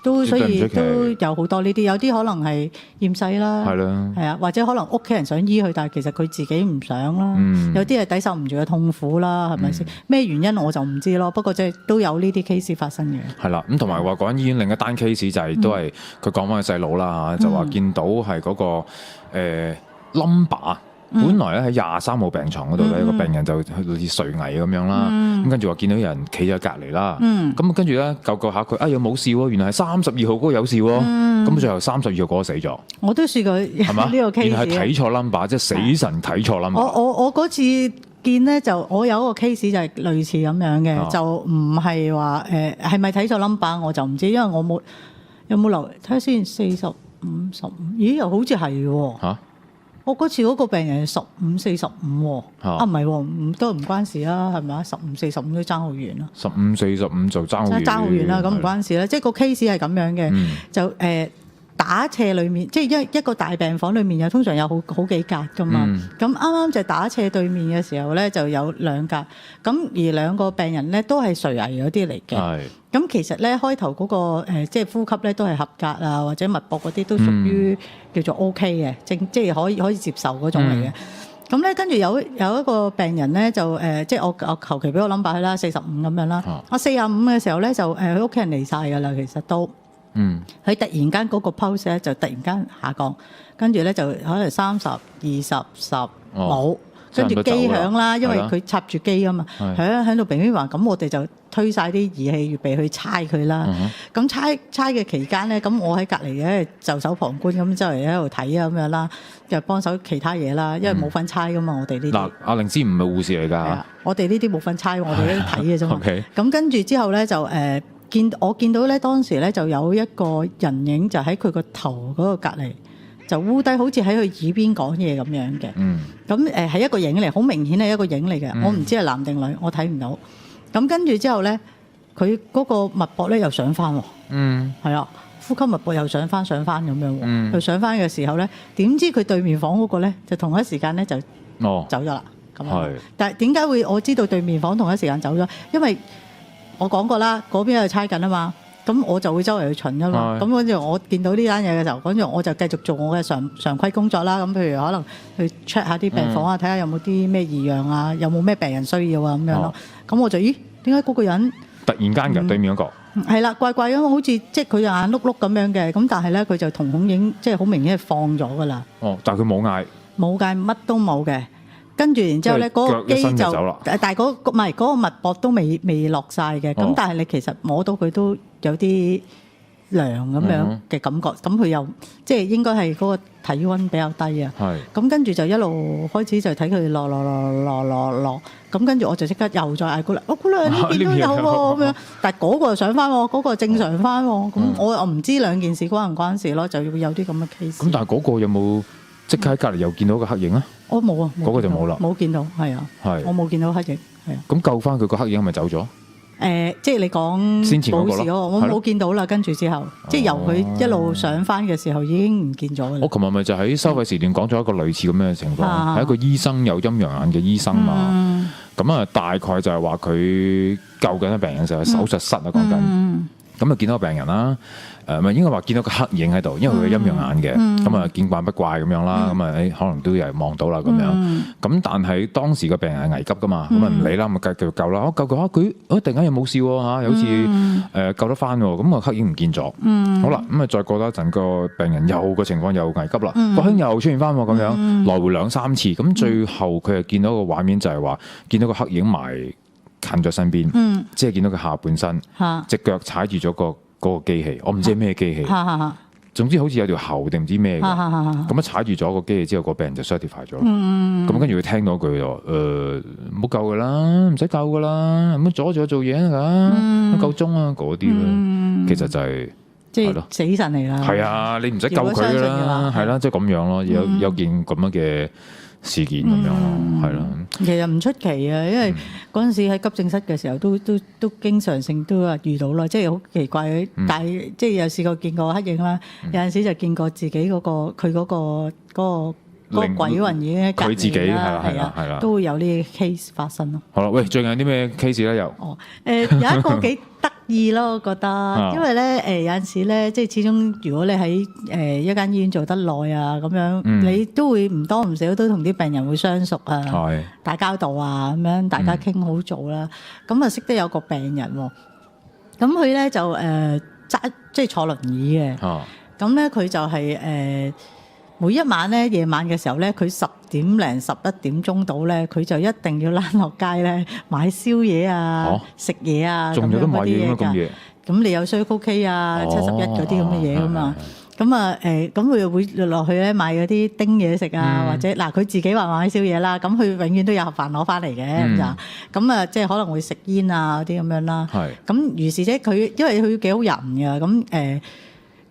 都所以都有好多呢啲，有啲可能係厭世啦，係啊，或者可能屋企人想醫佢，但係其實佢自己唔想啦。有啲係抵受唔住嘅痛苦啦，係咪先？咩原因我就唔知咯。不過即係都有呢啲 case 發生嘅。係啦，咁同埋話講緊醫院另一單 case 就係都係佢講翻個細佬啦，就話見到係嗰個number。本來咧喺23號病床嗰度咧，個病人就好似垂危咁樣啦。咁跟住話見到有人企咗隔離啦。咁跟住咧救下佢，又冇事喎。原來係32號嗰個有事喎。咁最後32號嗰個死咗。我都試過係嘛？呢個 case 原來係睇錯 number，即係死神睇錯 number。我嗰次見咧就我有一個 case 就係類似咁樣嘅，就唔係話係咪睇錯 number 我就唔知，因為我冇有冇留睇下先45、15，咦又好似係喎。我嗰次嗰個病人係15、45喎，唔係喎，都唔關事啦，係咪啊？15、45都爭好遠啦。15、45就爭好遠。爭好遠啦，咁唔關事啦。即係個 case 係咁樣嘅，就打斜裏面，即係一個大病房裏面通常有好幾格噶嘛。咁啱啱就打斜對面嘅時候咧，就有2格。咁而兩個病人咧都係垂危嗰啲嚟嘅。咁其實咧開頭嗰個即係呼吸咧都係合格啊，或者脈搏嗰啲都屬於叫做 OK 嘅，即係可以接受嗰種嚟嘅。咁咧跟住有一個病人咧就即係我求其俾我諗法去啦，45咁樣啦。我45嘅時候咧就佢屋企人嚟晒㗎啦，其實都。佢突然間嗰個 pulse 咧就突然間下降，跟住咧就可能30、20、10冇，跟住機響啦，因為佢插住機啊嘛，喺度乒乒乓，咁我哋就推晒啲儀器預備去猜佢啦。咁猜嘅期間咧，咁我喺隔離嘅袖手旁觀咁周圍喺度睇啊咁樣啦，就幫手其他嘢啦，因為冇份猜噶嘛，我哋呢啲。嗱，阿靈芝唔係護士嚟㗎，我哋呢啲冇份猜，我哋喺度睇嘅啫嘛。咁跟住之後咧就我見到咧當時咧就有一個人影就喺佢個頭嗰個隔離，就烏低，好似喺佢耳邊講嘢咁樣嘅。咁係一個影嚟，好明顯係一個影嚟嘅。我唔知係男定女，我睇唔到。咁跟住之後咧，佢嗰個脈搏咧又上翻喎。係啊，呼吸脈搏又上翻咁樣喎。佢上翻嘅時候咧，點知佢對面房嗰個咧就同一時間咧就走咗啦。咁樣。但係點解會我知道對面房同一時間走咗？因為我講過啦，嗰邊喺度猜緊啊嘛，咁我就會周圍去巡噶嘛。咁跟住我見到呢單嘢嘅時候，跟住我就繼續做我嘅常規工作啦。咁譬如可能去 check 下啲病房啊，睇下有冇啲咩異樣啊，有冇咩病人需要啊咁樣咯。咁我就點解嗰個人突然間嘅對面嗰個係啦，怪怪咁，好似即係佢眼碌碌咁樣嘅。咁但係咧，佢就瞳孔影即係好明顯係放咗噶啦。但係佢冇嗌，乜都冇嘅。跟住然之後咧，嗰個機就，但係嗰個脈搏都未落晒嘅。咁但係你其實摸到佢都有啲涼咁樣嘅感覺。咁佢又即係應該係嗰個體温比較低啊。咁跟住就一路開始就睇佢落。咁跟住我就即刻又再嗌姑娘，姑娘呢邊都有喎咁樣。但係嗰個上翻喎，嗰個正常翻喎。咁我唔知兩件事關唔關事咯，就要有啲咁嘅 case。咁但係嗰個有冇即刻喺隔離又見到個黑影啊？我冇啊，嗰個就冇啦，冇見到，係啊，我冇見到黑影，係啊。咁救翻佢個黑影係咪走咗？即係你講先前嗰個咯，我冇見到啦。跟住之後，即係由佢一路上翻嘅時候已經唔見咗啦。我琴日咪就喺收費時段講咗一個類似咁樣嘅情況，係一個醫生有陰陽眼嘅醫生嘛。咁啊，大概就係話佢救緊啲病人就係手術室啊，講緊。咁啊，見到個病人啦，咪應該話見到個黑影喺度，因為佢係陰陽眼嘅，咁啊見怪不怪咁樣啦，咁啊可能都有人望到啦咁樣。咁但係當時個病人係危急噶嘛，咁啊唔理啦，咁啊繼續救啦。救下佢，突然間又冇事喎嚇，又好似救得翻喎，咁啊黑影唔見咗。好啦，咁啊再過多一陣，個病人又個情況又危急啦，個黑影又出現翻喎，咁樣來回2、3次，咁最後佢係見到個畫面就係話見到個黑影埋近咗身邊，即係見到佢下半身，隻腳踩住咗嗰個機器，我唔知係咩機器，總之好似有條喉定唔知咩嘅，咁啊踩住咗個機器之後，個病人就 certify 咗。咁跟住佢聽到句就唔好救噶啦，唔使救噶啦，唔好阻住我做嘢啊，夠鐘啊嗰啲啦，其實就係即係死神嚟啦。係啊，你唔使救佢噶啦，係啦，即係咁樣咯，有件咁樣嘅事件咁樣咯，係咯。其實唔出奇啊，因為嗰陣時喺急症室嘅時候都經常性都話遇到啦，即係好奇怪。但係即係有試過見過黑影啦，有陣時就見過自己嗰個佢嗰個鬼魂已經喺隔離啦，係啊，都會有呢啲 case 發生咯。好啦，喂，最近有啲咩 case 咧？有有一個幾得意咯，我覺得，因為咧有陣時咧，即係始終如果你喺一間醫院做得耐啊，咁樣你都會唔多唔少都同啲病人會相熟啊，打交道啊，咁樣大家傾好做啦。咁啊識得有個病人喎，咁佢咧就即係坐輪椅嘅，咁咧佢就係每一晚咧夜晚嘅時候咧，佢10點零11點鐘到咧，佢就一定要躝落街咧買宵夜啊、食嘢啊咁樣嗰啲嘢㗎。咁你有衰 OK 啊、71嗰啲咁嘅嘢㗎嘛？咁啊咁佢又會落去咧買嗰啲叮嘢食啊，或者嗱佢自己話買宵夜啦，咁佢永遠都有盒飯攞翻嚟嘅咁啊，即係可能會食煙啊嗰啲咁樣啦。咁於是者佢因為佢幾好人㗎，咁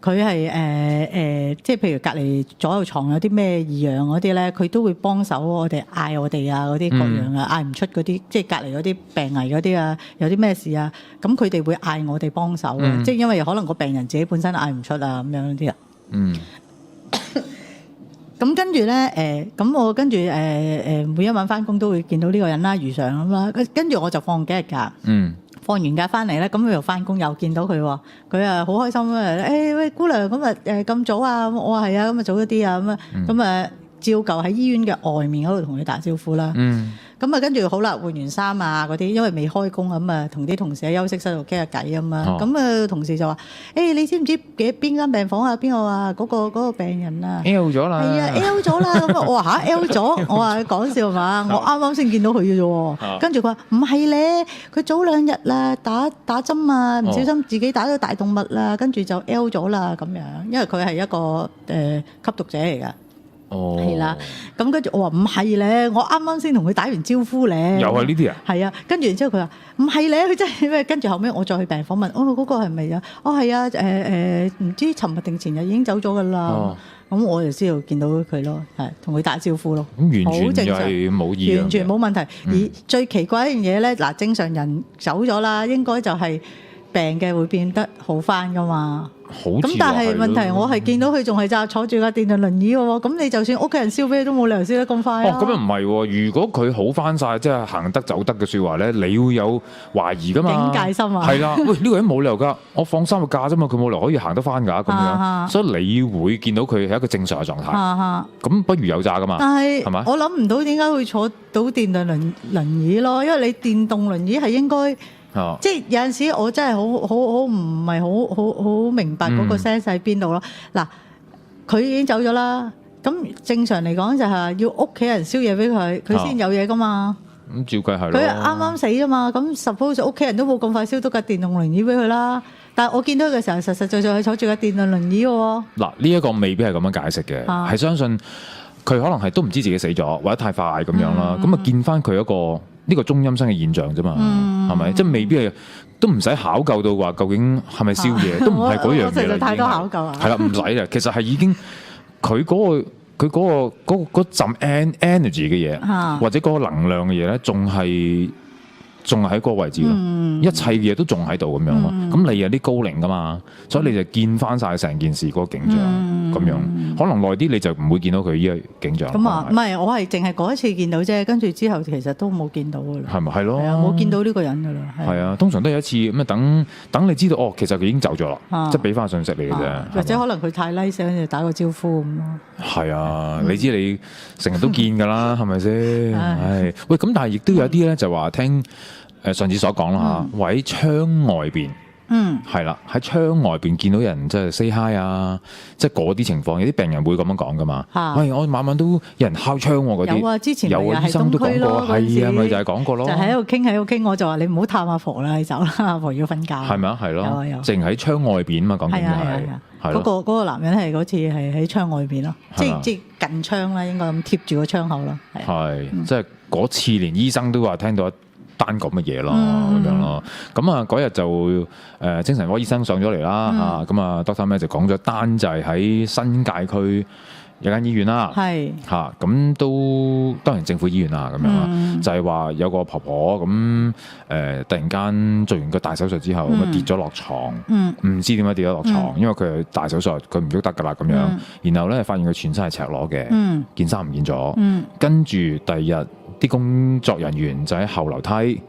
佢係即係譬如隔離左右床有啲咩異樣嗰啲咧，佢都會幫手我哋嗌我哋啊嗰啲各樣啊，嗌唔出嗰啲即係隔離嗰啲病危嗰啲啊，有啲咩事啊，咁佢哋會嗌我哋幫手嘅，即係因為可能個病人自己本身嗌唔出啊咁樣啲啊。咁跟住咧，咁我跟住每一晚翻工都會見到呢個人啦，如常咁啦。跟住我就放幾日假，放完假翻嚟咧，咁佢又翻工又見到佢喎，佢啊好開心啊！喂姑娘，咁啊咁早啊？我話係啊，咁啊早一啲啊，咁啊照舊喺醫院嘅外面嗰度同佢打招呼啦。咁啊，跟住好啦，換完衫啊嗰啲，因為未開工咁啊，同啲同事喺休息室度傾下偈咁啊。咁啊，同事就話：你知唔知邊間病房啊？邊個啊？嗰個病人啊 L 咗啦。係啊 ，L 咗啦。咁啊，我話嚇 L 咗，我話講笑嘛，我啱啱先見到佢嘅啫喎。跟住佢話唔係咧，佢早2日啦，打針啊，唔小心自己打咗大動脈啦，跟住就 L 咗啦咁樣。因為佢係一個吸毒者嚟㗎。係啦，咁跟住我話唔係咧，我啱啱先同佢打完招呼咧。又係呢啲啊？係啊，跟住然之後佢話唔係咧，佢真係咩？跟住後尾我再去病房問，嗰個係咪啊？係啊，唔知尋日定前日已經走咗噶啦。咁我就知道見到佢咯，係同佢打招呼咯。咁完全就係冇異樣，完全冇問題。而最奇怪一樣嘢咧，嗱，正常人走咗啦，應該就係病嘅會變得好翻噶嘛。咁但係問題，我係見到佢仲係坐住架電動輪椅嘅喎。咁你就算屋企人燒啤都冇理由燒得咁快啊！咁又唔係喎。如果佢好翻晒，即係行得走得嘅説話咧，你會有懷疑噶嘛？警戒心啊！係啦，喂，呢個人冇理由㗎，我放3個假啫嘛，佢冇理由可以行得翻㗎咁樣。所以你會見到佢係一個正常嘅狀態。咁不如有詐㗎嘛？但係係咪？我諗唔到點解會坐到電動輪椅咯？因為你電動輪椅係應該。即係有陣時我真係好唔係好明白嗰個 sense 喺邊度咯。嗱，佢已經走咗啦，咁正常嚟講就係要屋企人燒嘢俾佢，佢先有嘢噶嘛。咁照計係咯。佢啱啱死啫嘛，咁 suppose 屋企人都冇咁快燒到架電動輪椅俾佢啦。但係我見到佢嘅時候，實實在在係坐住架電動輪椅喎。嗱，呢一個未必係咁樣解釋嘅，係相信佢可能係都唔知自己死咗，或者太快咁樣啦。咁啊見翻佢一個。呢個中陰身嘅現象啫嘛，係咪？即係未必係，都唔使考究到話究竟係咪燒嘢，都唔係嗰樣嘢啦。太多考究啊！係啦，唔使啦。其實係已經佢嗰陣 energy 嘅嘢，或者嗰個能量嘅嘢咧，仲係喺嗰個位置咯。一切嘢都仲喺度咁樣咯。咁你有啲高齡噶嘛，所以你就見翻晒成件事嗰個景象咁樣。可能耐啲你就唔會見到佢呢個景象。咁啊，唔係，我係淨係嗰一次見到啫，跟住之後其實都冇見到噶啦。係咪係咯？係啊，冇見到呢個人噶啦。係啊，通常都有一次咁啊，等你知道其實佢已經走咗啦，即係俾翻信息你嘅啫。或者可能佢太 nice，跟住打個招呼咁咯。係啊，你知你成日都見㗎啦，係咪先？係。喂，咁但係亦都有啲咧，就話聽上次所講啦嚇，喺窗外邊。係啦，喺窗外邊見到人即係 say hi 啊，即係嗰啲情況，有啲病人會咁樣講噶嘛。喂，我晚晚都有人敲窗嗰啲。有啊，之前有啊，醫生都講過，係啊，咪就係講過咯。就喺度傾，我就話你唔好探阿婆啦，你走啦，阿婆要瞓覺。係咪啊？係咯，淨喺窗外邊啊嘛，講緊係。嗰個男人係嗰次係喺窗外邊咯，即係近窗啦，應該咁貼住個窗口咯。係，即係嗰次連醫生都話聽到單咁嘅嘢咯，咁樣咯，咁啊嗰日就精神科醫生上咗嚟啦嚇，咁啊 Doctor Matt 就講咗單就係喺新界區有間醫院啦，係嚇，咁都當然政府醫院啊咁樣，就係話有個婆婆咁突然間做完個大手術之後咁跌咗落床，唔知點解跌咗落床，因為佢係大手術，佢唔喐得㗎啦咁樣，然後咧發現佢全身係赤裸嘅，件衫唔見咗，跟住第二日。啲工作人員就喺後樓梯，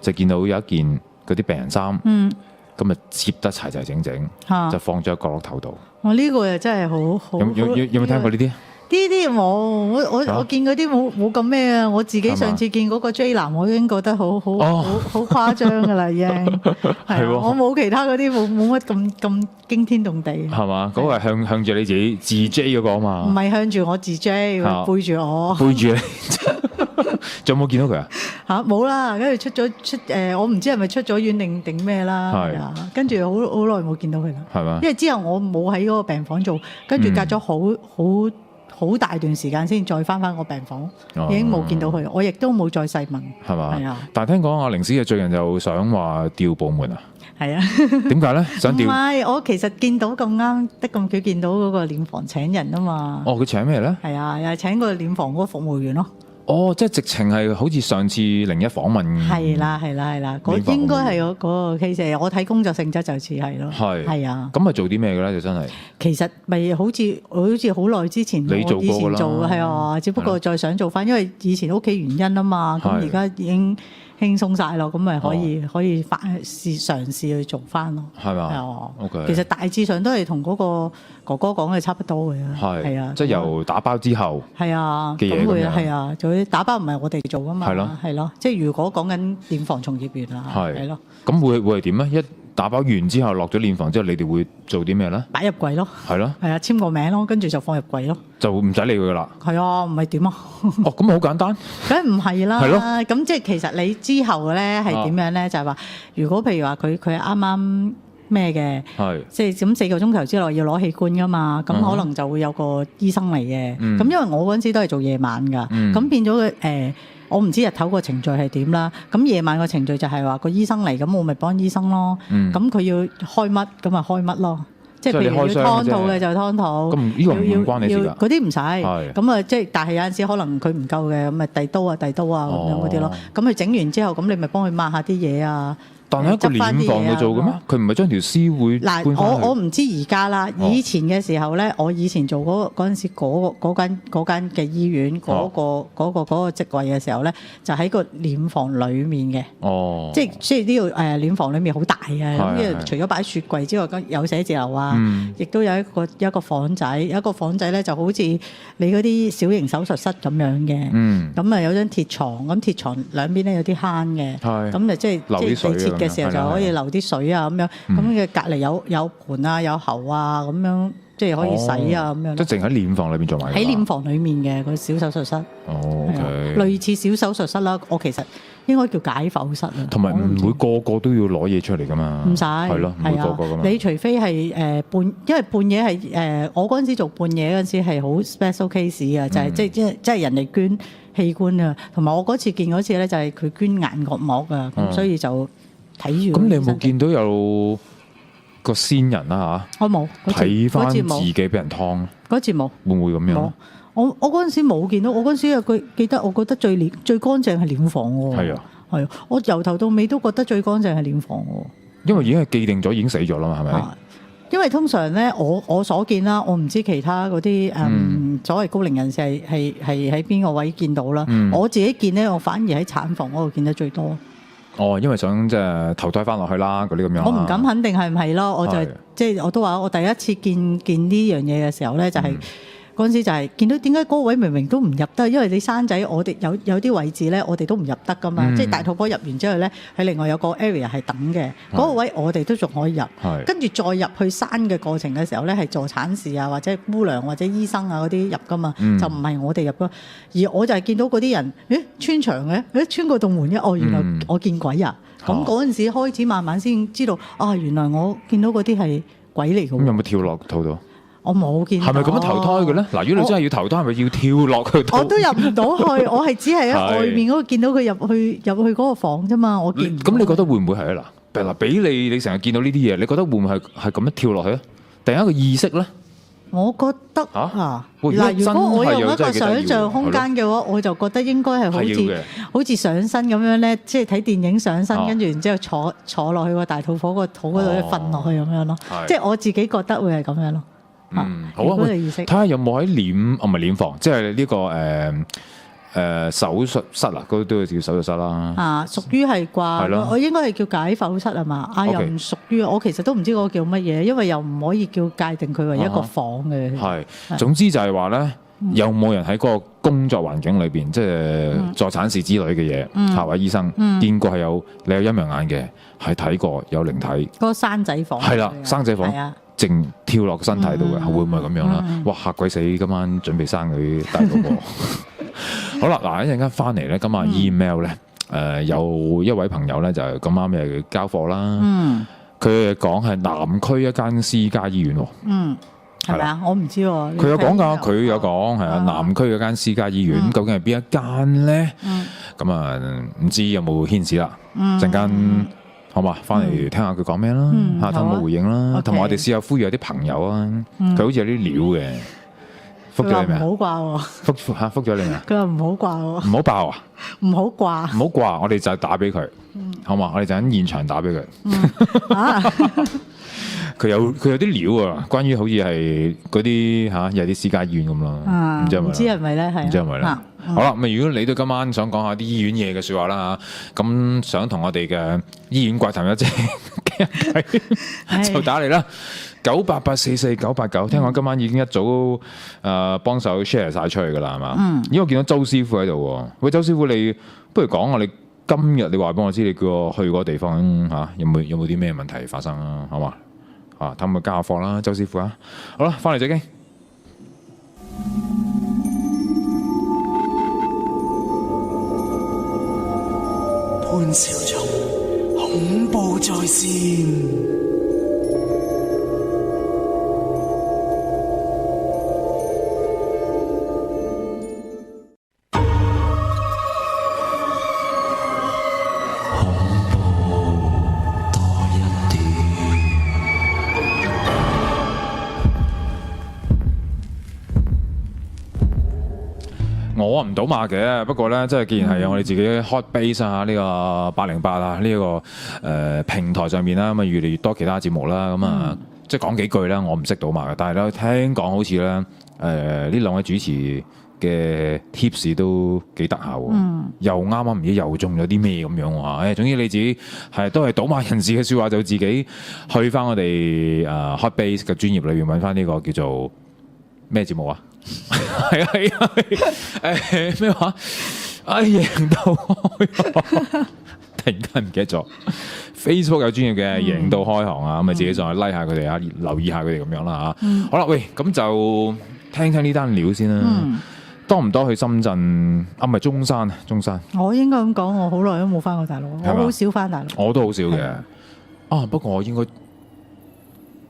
就見到有一件嗰啲病人衫，咁啊摺得齊齊整整，就放咗喺角落頭度。我呢個又真係好有冇聽過呢啲？呢啲我見嗰啲冇咁咩啊！我自己上次見嗰個 J 男，我已經覺得好誇張噶啦，已經係我冇其他嗰啲冇乜咁驚天動地。係嘛？嗰個係向住你自 J 嗰個啊嘛？唔係向住我自 J，背住我。背住你，仲有冇見到佢啊？嚇冇啦，跟住出我唔知係咪出咗院定咩啦。係啊，跟住好耐冇見到佢啦。係嘛？因為之後我冇喺嗰個病房做，跟住隔咗好大段時間先再翻個病房，已經冇見到佢，我亦都冇再細問。係嘛？係啊。但係聽講阿凌師最近就想話調部門啊。係啊。點解咧？想調？唔係，我其實見到咁啱得咁巧見到嗰個殮房請人啊嘛。哦，佢請咩咧？係啊，又係請個殮房嗰個服務員咯。哦，即係直情係好似上次01訪問。係啦，嗰應該係嗰個 case。我睇工作性質就似係咯。係啊。咁係做啲咩嘅咧？就真係。其實咪好似好耐之前你做過㗎啦。我以前做係啊，只不過再想做翻，因為以前屋企原因啊嘛。咁而家已經輕鬆晒咯，咁咪可以嘗試去做翻咯。係嘛？係啊。OK。其實大致上都係同嗰個哥哥講嘅差不多嘅。係啊。即係由打包之後。係啊。嘅嘢咁樣。係啊，做啲打包唔係我哋做噶嘛。係咯。即係如果講緊殮房從業員啊，係咯。咁會係點咧？一打包完之後落咗殮房之後，你哋會做啲咩咧？擺入櫃咯。係咯。係啊，簽個名咯，跟住就放入櫃咯。就唔使理佢噶啦。係啊，唔係點啊？哦，咁好簡單。梗係唔係啦。係咯。咁即係其實你之後咧係點樣咧？就係話，如果譬如話佢啱啱咩嘅，即係咁4個鐘頭之內要攞器官噶嘛，咁可能就會有個醫生嚟嘅。咁因為我嗰陣時都係做夜晚㗎，咁變咗我唔知日頭個程序係點啦。咁夜晚個程序就係話個醫生嚟，咁我咪幫醫生咯。咁佢要開乜，咁咪開乜咯。即係譬如要劏肚嘅就劏肚。咁呢個唔關你事㗎。嗰啲唔使。咁啊，即係但係有陣時可能佢唔夠嘅，咁咪遞刀啊咁樣嗰啲咯。咁佢整完之後，咁你咪幫佢抹下啲嘢啊。但係喺個殮房度做嘅咩？佢唔係將條屍會搬翻去？我唔知而家啦。以前嘅時候咧，我以前做嗰陣時嗰間嘅醫院嗰個職位嘅時候咧，就喺個殮房裡面嘅。哦。即係呢個殮房裡面好大嘅，咁跟住除咗擺雪櫃之外，有寫字樓啊，亦都有一個房仔，有一個房仔咧就好似你嗰啲小型手術室咁樣嘅。咁啊有張鐵床，咁鐵床兩邊咧有啲坑嘅。咁就即係流啲水嘅時候就可以流啲水啊咁樣，咁嘅隔離有盆啊有喉啊咁樣，即係可以洗啊咁樣。即係淨喺殮房裏邊做埋。喺殮房裡面嘅個小手術室。OK。類似小手術室啦，我其實應該叫解剖室啊。同埋唔會個個都要攞嘢出嚟噶嘛。唔使。係咯，唔會個個噶嘛。你除非係因為半夜係我嗰陣時做半夜嗰陣時係好 special case 啊，就係即係人哋捐器官啊，同埋我嗰次見嗰次咧就係佢捐眼角膜啊，咁所以就。睇住咁，你有冇見到有個先人啊？嚇，我冇睇翻自己俾人劏嗰次冇，會唔會咁樣？我嗰陣時冇見到，我嗰陣時佢記得，我覺得最乾淨係殮房喎。係啊，係啊，我由頭到尾都覺得最乾淨係殮房喎。因為已經係既定咗，已經死咗啦嘛，係咪？因為通常咧，我所見啦，我唔知其他嗰啲所謂高齡人士係喺邊個位見到啦。我自己見咧，我反而喺產房嗰度見得最多。哦，因為想即係投胎翻落去啦，嗰啲咁樣。我唔敢肯定係唔係咯，我就即係我都話我第一次見呢樣嘢嘅時候咧，就係嗰陣時就係見到點解嗰個位明明都唔入得，因為你生仔我哋有啲位置咧，我哋都唔入得噶嘛。即係大肚婆入完之後咧，喺另外有個 area 係等嘅，嗰個位我哋都仲可以入。跟住再入去生嘅過程嘅時候咧，係助產士啊或者姑娘或者醫生啊嗰啲入噶嘛，就唔係我哋入咯。而我就係見到嗰啲人，穿牆嘅，穿過棟門嘅，哦原來我見鬼啊！咁嗰陣時開始慢慢先知道，啊原來我見到嗰啲係鬼嚟嘅。咁有冇跳落肚度？我冇見到。係咪咁樣投胎嘅咧？嗱，如果你真係要投胎，係咪要跳落去？我都入唔到去，我係只係喺外面嗰個見到佢入去嗰個房啫嘛。我見。咁你覺得會唔會係啊？嗱，俾你成日見到呢啲嘢，你覺得會唔會係咁樣跳落去啊？定係一個意識咧？我覺得嗱，如果我用一個想像空間嘅話，我就覺得應該係好似上身咁樣咧，即係睇電影上身，跟住然之後坐落去個大肚婆個肚嗰度瞓落去咁樣咯。即係我自己覺得會係咁樣咯。好啊，睇下有冇喺唔係殮房，即係呢個手術室啊，嗰啲都叫手術室啦。啊，屬於係啩？我應該係叫解剖室啊嘛。又唔屬於，我其實都唔知嗰個叫乜嘢，因為又唔可以叫界定佢為一個房嘅。係，總之就係話咧，有冇人喺嗰個工作環境裏邊，即係助產士之類嘅嘢，或者醫生見過係你有陰陽眼嘅，係睇過有靈體。嗰個生仔房係啦，生仔房。淨跳落個身體度嘅，會唔會咁樣啦？哇，嚇鬼死！今晚準備生佢大寶寶。好啦，嗱，一陣間翻嚟咧，今晚 email 咧，有一位朋友咧就咁啱又交貨啦。佢講係南區一間私家醫院。係咪啊？我唔知喎。佢有講㗎，佢有講係啊，南區嗰間私家醫院究竟係邊一間咧？咁啊，唔知有冇顯示啦。陣間。好嘛，翻嚟聽下佢講咩啦，下睇有冇回應啦，同埋我哋試下呼籲有啲朋友啊，佢好似有啲料嘅，覆咗你未啊？唔好掛喎。覆咗你未啊？佢話唔好掛喎。唔好爆啊！唔好掛。唔好掛，我哋就打俾佢，好嘛？我哋就喺現場打俾佢。佢有啲料啊，關於好似係嗰啲有啲私家醫院咁咯，唔知係咪咧？係唔知係咪咧？好啦，咁如果你對今晚想講下啲醫院嘢嘅説話啦嚇，咁想同我哋嘅醫院怪談一姐傾下偈，就打嚟啦，988449989。聽講今晚已經一早幫手 share 晒出去噶啦，係嘛？因為我見到周師傅喺度喎。喂，周師傅，你不如講下你今日你話俾我知，你叫我去嗰個地方嚇，有冇啲咩問題發生啊？好嘛？睇下咪加下課啦，周師傅啊！好啦，翻嚟再傾。潘兆聰，恐怖在線。我唔賭馬嘅，不過咧，即係既然係我哋自己 hot base 啊，呢個808啊，呢個平台上面啦，咁啊越嚟越多其他節目啦，咁啊即係講幾句啦，我唔識賭馬嘅，但係咧聽講好似咧呢兩位主持嘅 tips 都幾得下喎，又啱啱唔知又中咗啲咩咁樣喎，總之你自己都係賭馬人士嘅説話，就自己去翻我哋hot base 嘅專頁裏邊揾翻呢個叫做咩節目啊？係啊，咩話？贏到開行，突然間唔記得咗。Facebook 有專業嘅贏到開行啊，咁啊自己上去 like 下佢哋啊，留意下佢哋咁樣啦嚇。好啦，喂，咁就聽聽呢單料先啦。多唔多去深圳？唔係中山啊，中山。我應該咁講，我好耐都冇翻過大陸，我好少翻大陸。我都好少嘅。不過我應該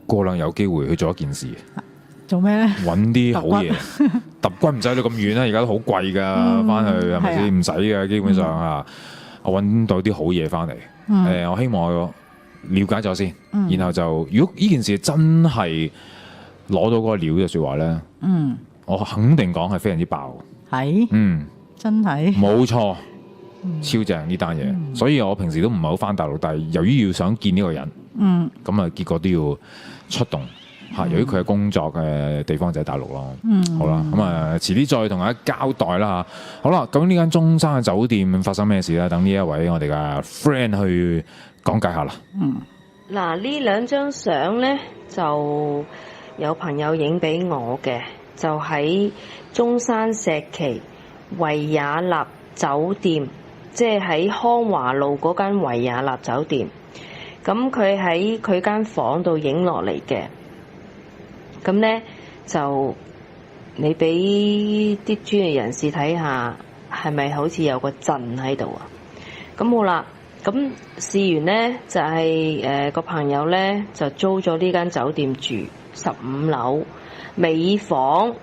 過兩有機會去做一件事。做咩咧？揾啲好嘢，揼骨唔使到咁遠啦，而家都好貴噶，翻去係咪先？唔使嘅，基本上啊，我揾到啲好嘢翻嚟。我希望我了解咗先，然後就如果呢件事真係攞到嗰個料嘅説話咧，我肯定講係非常之爆。係，真係冇錯，超正呢單嘢。所以我平時都唔係好翻大陸，但係由於要想見呢個人，咁啊結果都要出動。由於佢嘅工作嘅地方就喺大陸咯，好啦，咁啊遲啲再同大家交代啦嚇。好啦，咁呢間中山嘅酒店發生咩事咧？等呢一位我哋嘅 friend 去講解下啦。嗱，呢兩張相咧就有朋友影俾我嘅，就喺中山石岐維也納酒店，即係喺康華路嗰間維也納酒店。咁佢喺佢間房度影落嚟嘅。咁咧就你俾啲專業人士睇下，係咪好似有個陣喺度啊？咁好啦，咁試完咧就係個朋友咧就租咗呢間酒店住15樓尾房。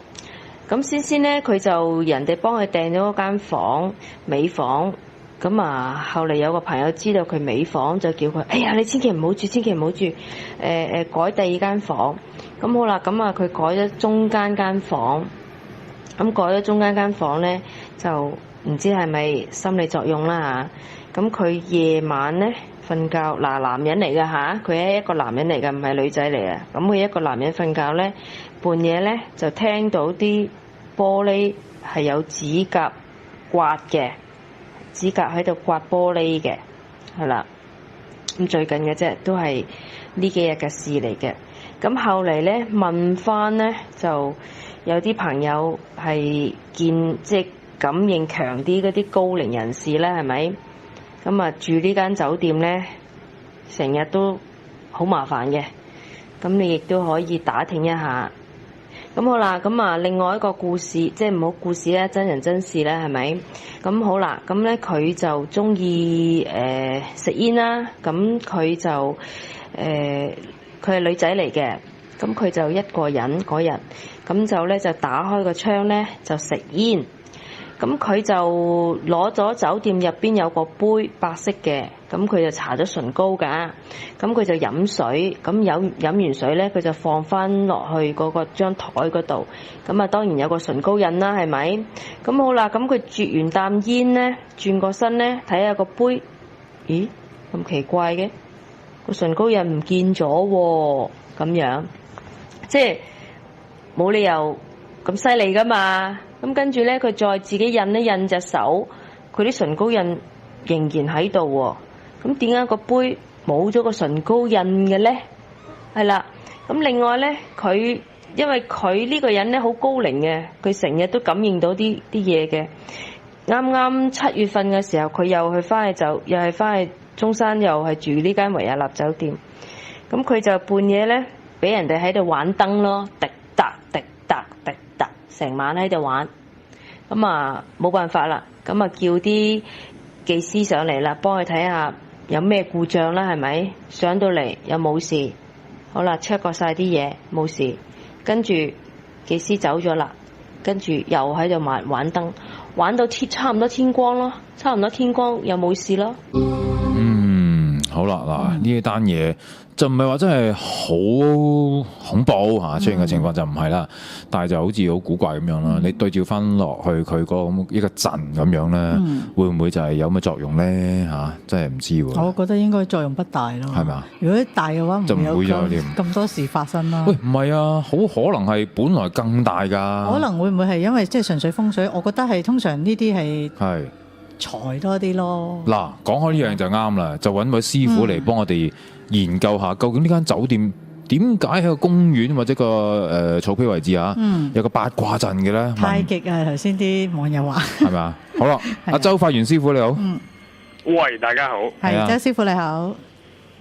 咁先咧佢就人哋幫佢訂咗嗰間房尾房。咁啊，後嚟有個朋友知道佢尾房，就叫佢：哎呀，你千祈唔好住，千祈唔好住，改第二間房。咁好啦，咁啊，佢改咗中間間房。咁改咗中間間房咧，就唔知係咪心理作用啦嚇。咁佢夜晚咧瞓覺，嗱男人嚟㗎嚇，佢係一個男人嚟㗎，唔係女仔嚟嘅。咁佢一個男人瞓覺咧，半夜咧就聽到啲玻璃係有指甲刮嘅。指甲喺度刮玻璃嘅，係啦。咁最近嘅啫，都係呢幾日嘅事嚟嘅。咁後嚟咧問翻咧，就有啲朋友係見即係感應強啲嗰啲高齡人士咧，係咪？咁啊住呢間酒店咧，成日都好麻煩嘅。咁你亦都可以打聽一下。咁好啦，咁啊另外一個故事，即係唔好故事咧，真人真事咧，係咪？咁好啦，咁咧佢就中意食煙啦，咁佢就佢係女仔嚟嘅，咁佢就一個人嗰日，咁就咧就打開個窗咧就食煙，咁佢就攞咗酒店入邊有個杯白色嘅，咁佢就搽咗唇膏㗎，咁佢就飲水，咁飲完水咧，佢就放翻落去嗰個張台嗰度，咁啊當然有個唇膏印啦，係咪？咁好啦，咁佢啜完啖煙咧，轉個身咧，睇下個杯，咦咁奇怪嘅，個唇膏印唔見咗喎，咁樣，即係冇理由咁犀利㗎嘛。咁跟住咧，佢再自己印一印隻手，佢啲唇膏印仍然喺度喎。咁點解個杯冇咗個唇膏印嘅咧？係啦。咁另外咧，因為佢呢個人咧好高靈嘅，佢成日都感應到啲嘢嘅。啱啱7月份嘅時候，佢又係翻去中山，又係住呢間維也納酒店。咁佢就半夜咧，俾人哋喺度玩燈咯，滴答滴答滴答，成晚喺度玩。咁啊冇辦法啦，咁啊叫啲技師上嚟啦，幫佢睇下有咩故障啦，係咪？上到嚟又冇事，好啦 check 過晒啲嘢冇事，跟住技師走咗啦，跟住又喺度玩燈，玩到差唔多天光咯，差唔多天光又冇事咯。好啦，嗱呢一單嘢就唔係話真係好恐怖嚇，出現嘅情況就唔係啦，但係就好似好古怪咁樣啦。你對照翻落去佢嗰一個陣咁樣咧，會唔會就係有乜作用咧嚇？真係唔知喎。我覺得應該作用不大咯。係咪啊？如果大嘅話，就唔會有咁多事發生啦。喂，唔係啊，好可能係本來更大㗎。可能會唔會係因為即係純粹風水？我覺得係通常呢啲係財多啲咯。嗱，講開呢樣就啱啦，就揾位師傅嚟幫我哋研究下，究竟呢間酒店點解喺個公園或者個草皮位置啊，有個八卦陣嘅咧？太極啊！頭先啲網友話係咪啊？好啦，阿周發元師傅你好。喂，大家好。係周師傅你好。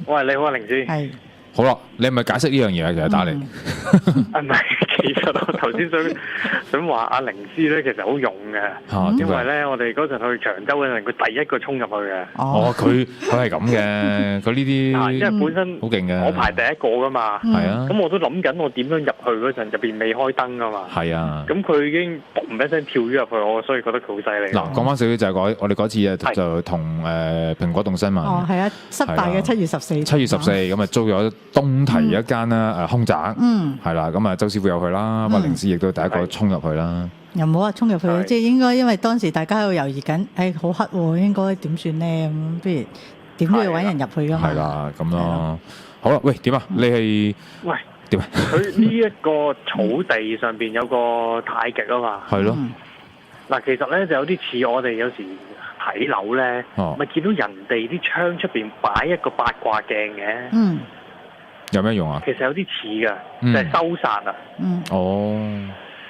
喂，你好啊，靈芝。係。好啦，你係咪解釋呢樣嘢啊？其實打嚟。唔係，其實我頭先想話阿靈芝咧，其實好勇嘅，因為咧我哋嗰陣去長洲嗰陣，佢第一個衝入去嘅。哦，佢係咁嘅，佢呢啲因為本身好勁嘅，我排第一個噶嘛。係啊。咁我都諗緊我點樣入去嗰陣，入邊未開燈噶嘛。係啊。咁佢已經嘣一聲跳咗入去，我所以覺得佢好犀利。嗱，講翻少少就係我哋嗰次啊，就同蘋果動新聞。哦，係啊，失敗嘅7月14。7月14咁啊，租咗東堤一間啦，空宅。係啦，咁啊，周師傅有去啦，阿靈芝亦都第一個衝入去啦。又冇話衝入去，即係應該因為當時大家喺度猶豫緊，好黑喎，應該點算呢？咁不如點都要揾人入去㗎嘛。係啦，咁咯。好啦，喂，點啊？你係喂點啊？佢呢一個草地上邊有個太極啊嘛。係咯。嗱，其實咧就有啲似我哋有時睇樓咧，咪見到人哋啲窗出邊擺一個八卦鏡嘅。有咩用啊？其實有啲似㗎，就係收煞啊。哦。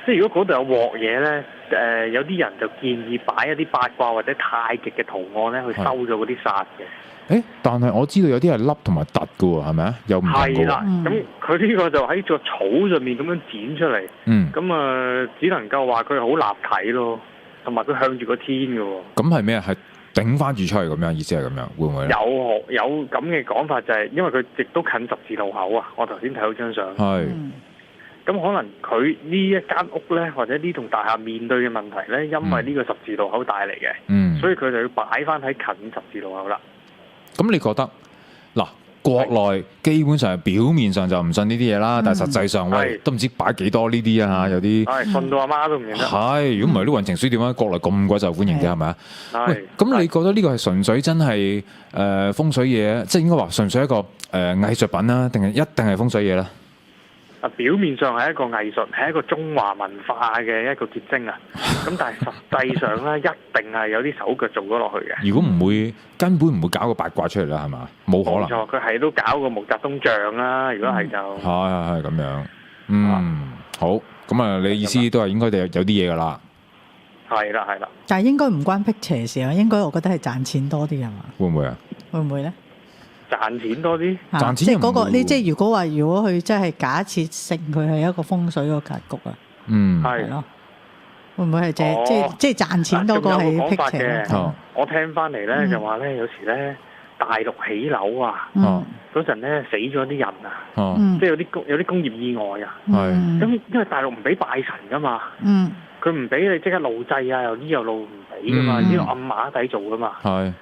即係如果嗰度有鑊嘢咧，有啲人就建議擺一啲八卦或者太極嘅圖案咧，去收咗嗰啲煞嘅。但係我知道有啲係凹同埋凸嘅喎，係咪啊？有唔同嘅喎。係啦，咁佢呢個就喺個草上面咁樣剪出嚟。咁啊，只能夠話佢好立體咯，同埋佢向住個天嘅喎。咁係咩啊？係頂翻住出嚟咁樣，意思係咁樣，會唔會咧？有咁嘅講法就係，因為佢亦都近十字路口啊！我頭先睇到張相。係。咁可能佢呢一間屋咧，或者呢棟大廈面對嘅問題咧，因為呢個十字路口帶嚟嘅，所以佢就要擺翻喺近十字路口啦。咁你覺得嗱，國內基本上表面上就唔信呢啲嘢啦，但係實際上喂都唔知擺幾多呢啲啊嚇，有啲信到阿媽都唔認得。係，如果唔係啲運程書點解國內咁鬼受歡迎嘅係咪啊？喂，咁你覺得呢個係純粹真係風水嘢，即係應該話純粹一個藝術品啦，定係一定係風水嘢咧？表面上係一個藝術，係一個中華文化嘅一個結晶啊！咁但係實際上咧，一定係有啲手腳做咗落去嘅。如果唔會，根本唔會搞個八卦出嚟啦，係嘛？冇可能。冇錯，佢係都搞個毛澤東像啦。如果係就係咁樣。好。咁啊，你意思都係應該有啲嘢噶啦。係啦，係啦。但係應該唔關辟邪事啊，應該我覺得係賺錢多啲係嘛？會唔會啊？會唔會咧？賺錢多啲，賺錢即係嗰個，你即係如果佢真係假設性佢係一個風水個格局啊，係咯，會唔會係即係賺錢多過係辟邪？我聽翻嚟咧就話咧，有時咧大陸起樓啊，嗰陣咧死咗啲人啊，即係有啲工業意外啊，咁因為大陸唔俾拜神噶嘛，佢唔俾你即刻路祭啊，又呢又路唔俾噶嘛，呢個暗碼底做噶嘛。係。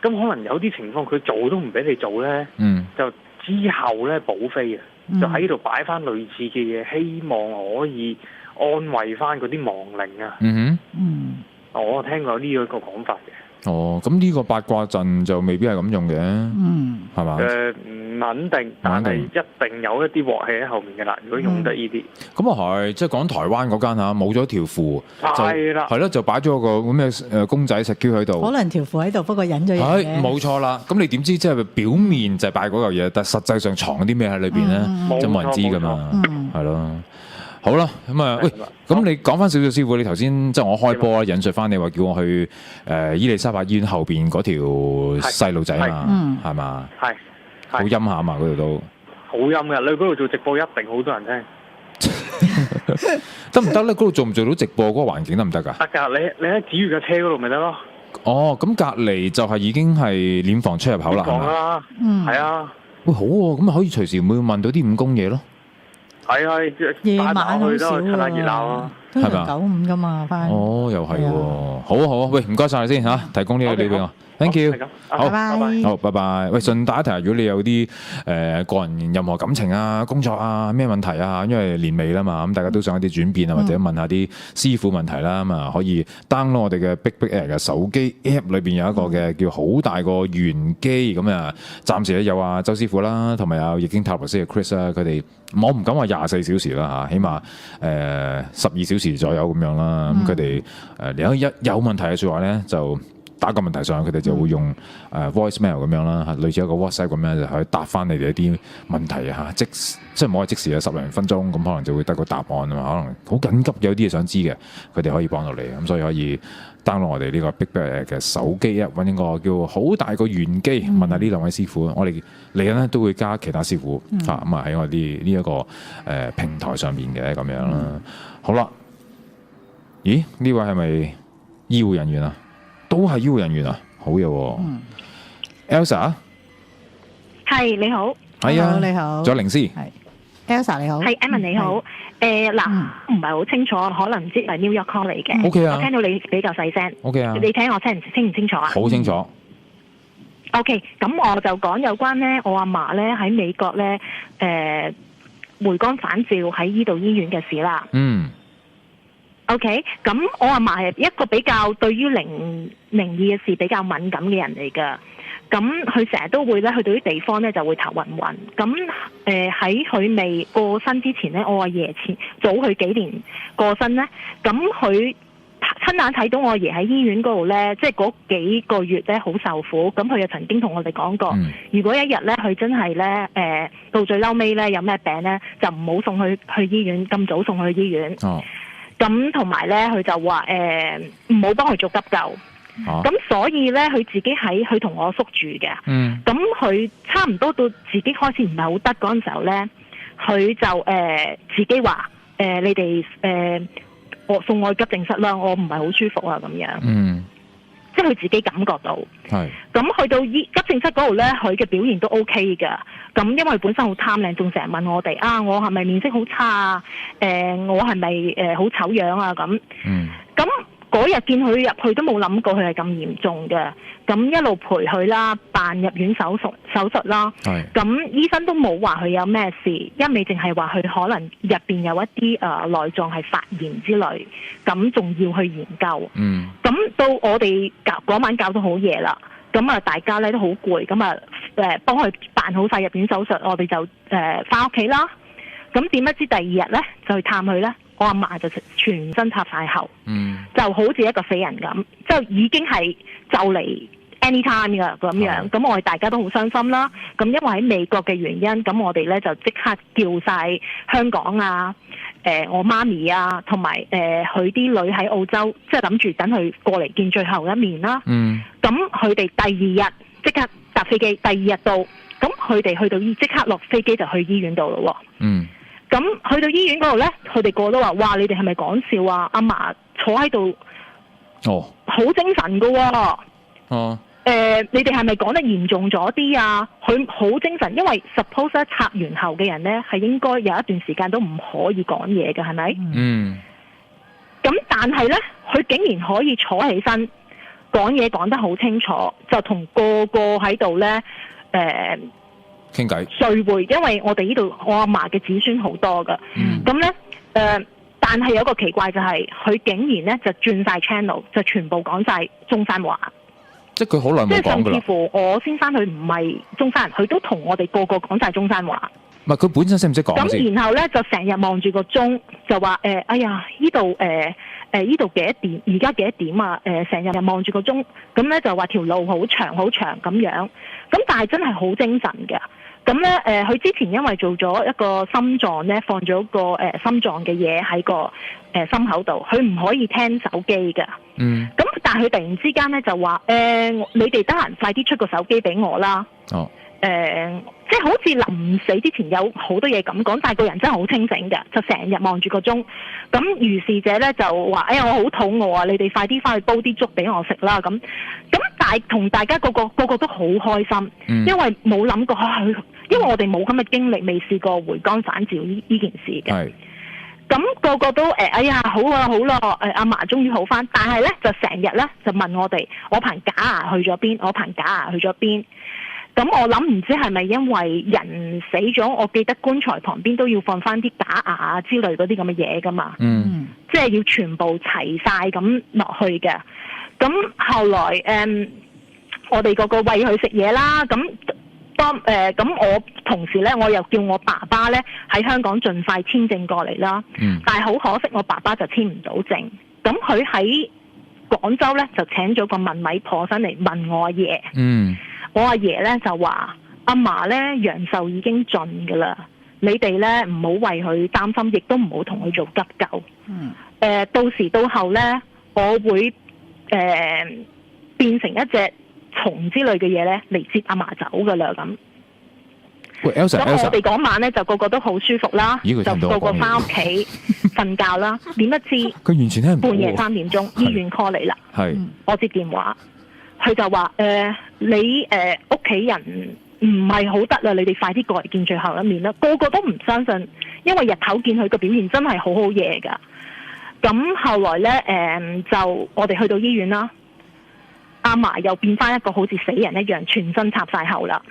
咁可能有啲情況佢做都唔俾你做咧，就之後咧補飛啊，就喺度擺翻類似嘅嘢，希望可以安慰翻嗰啲亡靈啊。我聽過呢一個講法嘅。哦，咁呢個八卦陣就未必係咁用嘅，係嘛？唔肯定，但係一定有一啲鑊氣喺後面嘅啦。如果用得呢啲，咁啊係，即係講台灣嗰間嚇冇咗條符，係啦，係咯，就擺咗個咁嘅公仔石雕喺度。可能條符喺度，不過隱咗嘢。係冇錯啦。咁你點知即係表面就係擺嗰嚿嘢，但實際上藏啲咩喺裏邊咧，就冇人知噶嘛，係咯。好啦，咁啊，喂，咁你講翻少少師傅，你頭先即係我開波引述翻你話叫我去伊利沙伯醫院後邊嗰條細路仔嘛，係嘛？係，好陰下嘛，嗰度都好陰嘅。你去嗰度做直播一定好多人聽，得唔得咧？嗰度做唔做到直播嗰個環境得唔得㗎？得㗎，你喺子瑜嘅車嗰度咪得咯。哦，咁隔離就係已經係殮房出入口啦，係嘛？係啊。喂，好喎，咁啊可以隨時會問到啲武功嘢咯。係啊，夜晚好少啊，趁下熱鬧啊，通常9-5噶嘛，翻。哦，又係喎，好啊好啊，喂，唔該曬你先嚇，提供呢個料俾我 ，thank you，好，拜拜，好，拜拜。喂，順帶一提，如果你有啲個人任何感情啊、工作啊、咩問題啊，因為年尾啦嘛，咁大家都想一啲轉變啊，或者問下啲師傅問題啦，咁啊可以 download 我哋嘅 Big Big Air 嘅手機 app 裏邊有一個嘅叫好大個玄機，咁啊暫時咧有啊周師傅啦，同埋有易經塔羅師嘅 Chris 啊，佢哋。我唔敢話24小時啦嚇，起碼12小時左右咁樣啦。咁佢哋有問題嘅説話咧，就打個問題上，佢哋就會用voicemail 咁樣啦，類似一個 WhatsApp 咁樣就可以答翻你哋一啲問題啊嚇，即係唔好話即時啊10零分鐘，咁可能就會得個答案啊嘛。可能好緊急有啲嘢想知嘅，佢哋可以幫到你，咁所以可以 download 我哋呢個 Big Bear 嘅手機啊，揾一個叫好大個玄機，問下呢兩位師傅。我哋嚟緊咧都會加其他師傅啊，咁啊喺我哋呢一個平台上面嘅咁樣啦。好啦，咦？呢位係咪醫護人員啊？都係醫護人員啊，好嘢喎。Elsa， 係你好，係啊，你好，仲有靈師，係 Elsa 你好，係 Emma 你好。嗱，唔係好清楚，可能唔知係 New York call 嚟嘅。OK 啊，我聽到你比較細聲。OK 啊，你聽我清唔清楚啊？好清楚。OK， 咁我就講有關咧，我阿嫲咧喺美國咧，回光返照喺依度醫院嘅事啦。嗯。OK， 咁我阿嫲係一個比較對於靈異嘅事比較敏感嘅人嚟㗎。咁佢成日都會咧去到啲地方咧就會頭暈暈。咁喺佢未過身之前咧，我阿爺早佢幾年過身咧，咁佢親眼睇到我阿爺喺醫院嗰度咧，即係嗰幾個月咧好受苦。咁佢又曾經同我哋講過，如果一日咧佢真係咧到最嬲尾咧有咩病咧，就唔好送去醫院，咁早送去醫院。哦。咁同埋咧，佢就話唔好幫佢做急救。咁所以咧，佢自己佢同我叔住嘅。咁佢差唔多到自己開始唔係好得嗰陣時候咧，佢就自己話你哋我送我去急症室啦，我唔係好舒服啊咁樣。即係佢自己感覺到。係。咁去到急症室嗰度咧，佢嘅表現都 OK 㗎。咁因為佢本身好貪靚，仲成日問我哋啊，我係咪面色好差啊？我係咪好醜樣啊？咁。咁嗰日見佢入去都冇諗過佢係咁嚴重嘅。咁一路陪佢啦，辦入院手術啦。係。咁醫生都冇話佢有咩事，一味淨係話佢可能入邊有一啲內臟係發炎之類，咁仲要去研究。咁到我哋嗰晚搞到好夜啦。咁啊，大家咧都好攰，咁啊幫佢辦好晒入院手術，我哋就翻屋企啦。咁點不知第二日咧就去探佢咧，我阿嫲就全身插晒喉，就好似一個死人咁，即係已經係就嚟 anytime 噶咁樣。咁我哋大家都好傷心啦。咁因為喺美國嘅原因，咁我哋咧就即刻叫晒香港啊，我媽咪啊，同埋佢啲女喺澳洲，即係諗住等佢過嚟見最後一面啦。咁佢哋第二日即刻搭飛機，第二日到，咁佢哋去到即刻落飛機就去醫院度咯。咁去到醫院嗰度咧，佢哋個個都話：哇！你哋係咪講笑啊？阿嫲坐喺度，好精神噶喎。你哋係咪講得嚴重咗啲啊？佢好精神，因為 suppose 插完喉嘅人咧係應該有一段時間都唔可以講嘢嘅，係咪？咁咁但係咧，佢竟然可以坐起身講嘢講得好清楚，就同個個喺度咧傾偈聚會，因為我哋呢度我阿嫲嘅子孫好多噶，咁咧但係有個奇怪就係、是、佢竟然咧就轉晒 channel， 就全部講晒中山話。即係佢好耐冇講㗎啦。即係甚至乎我先生佢唔係中山人，佢都同我哋個個講晒中山話。唔係佢本身識唔識講先？咁然後咧就成日望住個鐘，就話哎呀呢度呢度幾多點？而家幾多點啊？成日望住個鐘，咁咧就話條路好長好長咁樣。咁但係真係好精神嘅。咁咧佢之前因為做咗一個心臟咧，放咗個心臟嘅嘢喺個心口度，佢唔可以聽手機嘅。咁但係佢突然之間咧就話你哋得閒快啲出個手機俾我啦。即係好似臨死之前有好多嘢咁講，但係個人真係好清醒嘅，就成日望住個鐘。咁如是者咧就話：哎呀，我好肚餓啊！你哋快啲翻去煲啲粥俾我食啦！咁但係同大家個個都好開心，因為冇諗過因為我哋冇咁嘅經歷，未試過回光返照呢件事嘅。咁個個都哎呀好啊好咯，阿嫲終於好翻。但係咧就成日咧就問我哋：我棚假牙去咗邊？我棚假牙去咗邊？咁我諗唔知係咪因為人死咗，我記得棺材旁邊都要放翻啲假牙啊之類嗰啲咁嘅嘢噶嘛，即係要全部齊晒咁落去嘅。咁後來我哋個餵佢食嘢啦，咁我同時咧，我又叫我爸爸咧喺香港盡快簽證過嚟啦。但係好可惜，我爸爸就簽唔到證。咁佢喺廣州咧就請咗個問米婆上嚟問我阿爺。我阿爺咧就話：阿嫲咧陽壽已經盡㗎啦，你哋咧唔好為佢擔心，亦都唔好同佢做急救。到時到後咧，我會變成一隻蟲之類嘅嘢咧嚟接阿嫲走㗎啦咁。喂 Elsa， 咁我哋嗰晚咧就個個都好舒服啦，就個個翻屋企瞓覺啦。點不知佢完全聽唔到，半夜3點鐘醫院 call 嚟啦，我接電話。佢就話你屋企人唔係好得啦，你哋快啲過嚟見最後一面啦！個個都唔相信，因為日頭見佢個表現真係好好嘢㗎。咁後來呢，就我哋去到醫院啦，阿嫲又變翻一個好似死人一樣，全身插晒喉啦。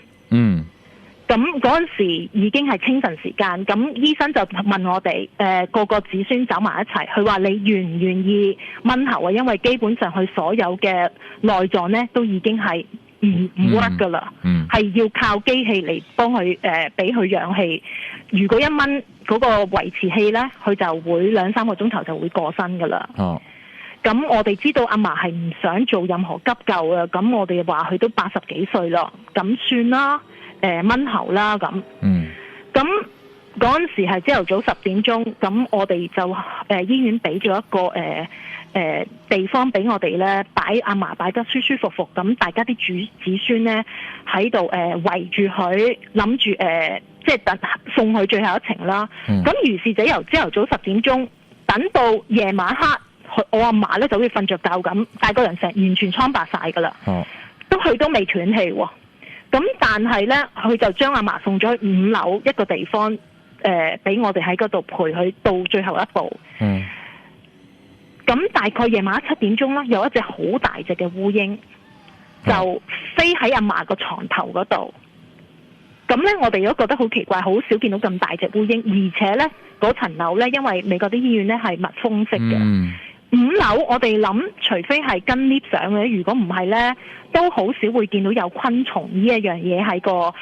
咁嗰陣時已經係清晨時間，咁醫生就問我哋個個子孫走埋一齊，佢話你願唔願意掹喉啊？因為基本上佢所有嘅內臟咧都已經係唔 work 噶啦，係要靠機器嚟幫佢俾佢氧氣。如果一掹嗰個維持器咧，佢就會2-3個鐘頭就會過身噶啦。咁我哋知道阿嫲係唔想做任何急救啊，咁我哋話佢都80幾歲咯，咁算啦。蚊喉啦咁，咁嗰陣時係朝頭早10點鐘，咁我哋就醫院俾咗一個地方俾我哋咧擺阿嫲擺得舒舒服服，咁大家啲子孫咧喺度圍住佢，諗住即係等送佢最後一程啦。咁如是者由朝頭早10點鐘等到夜晚黑，我阿嫲咧就好似瞓着覺咁，但係個人完全蒼白晒噶啦，佢都未斷氣喎。咁但係咧，佢就將阿嫲送咗去5樓一個地方，俾我哋喺嗰度陪佢到最後一步。咁大概夜晚7點鐘啦，有一隻好大隻嘅烏蠅就飛喺阿嫲個床頭嗰度。咁咧，我哋都覺得好奇怪，好少見到咁大隻烏蠅，而且咧嗰層樓咧，因為美國啲醫院咧係密封式嘅。5樓我哋諗，除非係跟 lift 上嘅，如果唔係咧，都好少會見到有昆蟲呢一樣嘢喺個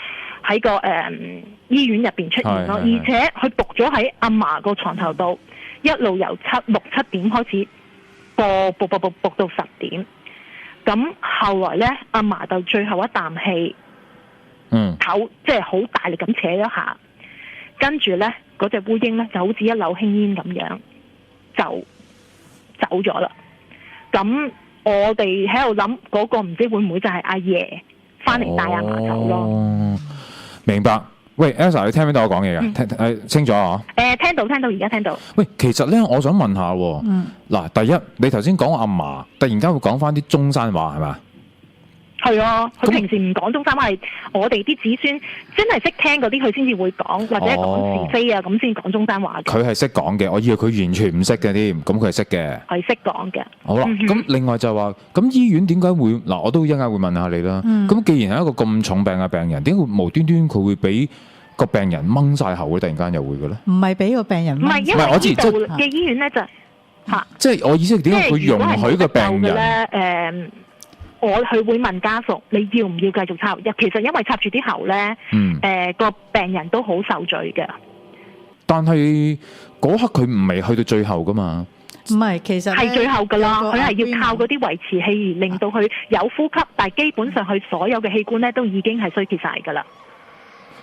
醫院入邊出現咯。而且佢伏咗喺阿嫲個床頭度，一路由6、7點開始伏到10點。咁後來咧，阿嫲就最後一啖氣，唞即係好大力咁扯一下，跟住咧嗰隻烏蠅咧就好似一縷輕煙咁樣就走咗啦。咁我哋喺度諗嗰個唔知會唔會就係阿爺翻嚟帶阿嫲走咯。明白。喂 Elsa， 你聽唔聽到我講嘢㗎？清楚啊？聽到，而家聽到。喂，其實咧，我想問下嗱，第一，你頭先講阿嫲突然間會講翻啲中山話係咪？係啊，佢平時唔講中山話，係我哋啲子孫真係識聽嗰啲，佢先至會講，或者講是非啊，咁先講中山話嘅。佢係識講嘅，我以為佢完全唔識嘅添，咁佢係識嘅。係識講嘅。好啦，咁另外就話，咁醫院點解會嗱？我都一陣間會問下你啦。咁既然係一個咁重病嘅病人，點解無端端佢會俾個病人掹晒喉嘅？突然間又會嘅咧？唔係俾個病人，唔係因為呢度嘅醫院咧就嚇。即係我意思係點解佢容許個病人咧？佢會問家屬你要唔要繼續插？其實因為插住啲喉咧，個病人都好受罪嘅。但係嗰刻佢唔係去到最後噶嘛？唔係，其實係最後噶啦，佢係要靠嗰啲維持器而令到佢有呼吸，但係基本上佢所有嘅器官咧都已經係衰竭晒噶啦。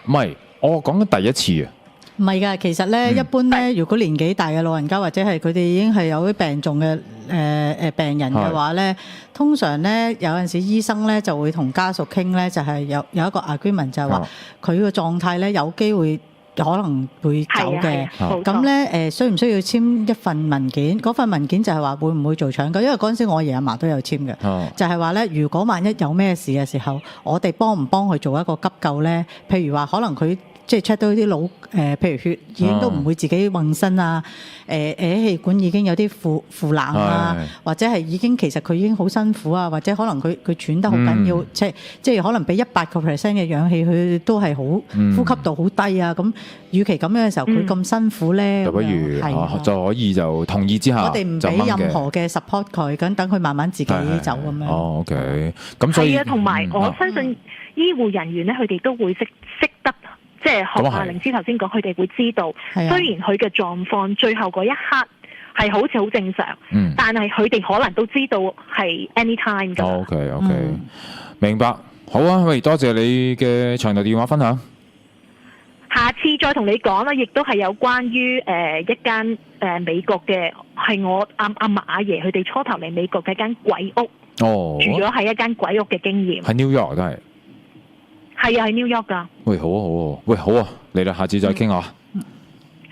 唔係，我講緊第一次啊。唔係㗎，其實咧，一般咧，如果年紀大嘅老人家或者係佢哋已經係有啲病重嘅病人嘅話咧，通常咧有陣時醫生咧就會同家屬傾咧，就係有一個 agreement 就係話佢個狀態咧有機會可能會走嘅。咁咧需唔需要簽一份文件？嗰份文件就係話會唔會做搶救？因為嗰陣時我阿爺阿嫲都有簽嘅，就係話咧，如果萬一有咩事嘅時候，我哋幫唔幫佢做一個急救咧？譬如話可能佢即係 check 到啲腦譬如血已經都唔會自己運身啊，氣管已經有啲腐爛啊，或者係已經其實佢已經好辛苦啊，或者可能佢喘得好緊要，即係可能俾100% 嘅氧氣，佢都係好呼吸道好低啊。咁與其咁樣嘅時候，佢咁辛苦咧，就不如就可以就同意之下，我哋唔俾任何嘅 support 佢，咁等佢慢慢自己走咁樣。哦 ，OK， 咁所以係啊，同埋我相信醫護人員咧，佢哋都會識得。即係學阿靈芝頭先講，佢哋會知道，雖然佢嘅狀況最後嗰一刻係好似好正常，但係佢哋可能都知道係 anytime 㗎。OK， 明白。好啊，喂，多謝你嘅長途電話分享。下次再同你講啦，亦都係有關於一間美國嘅，係我阿嫲阿爺佢哋初頭嚟美國嘅一間鬼屋，住咗喺一間鬼屋嘅經驗。喺 New York 都係。係啊，喺 New York 噶。喂，好啊，喂，好啊，嚟啦，下次再傾啊。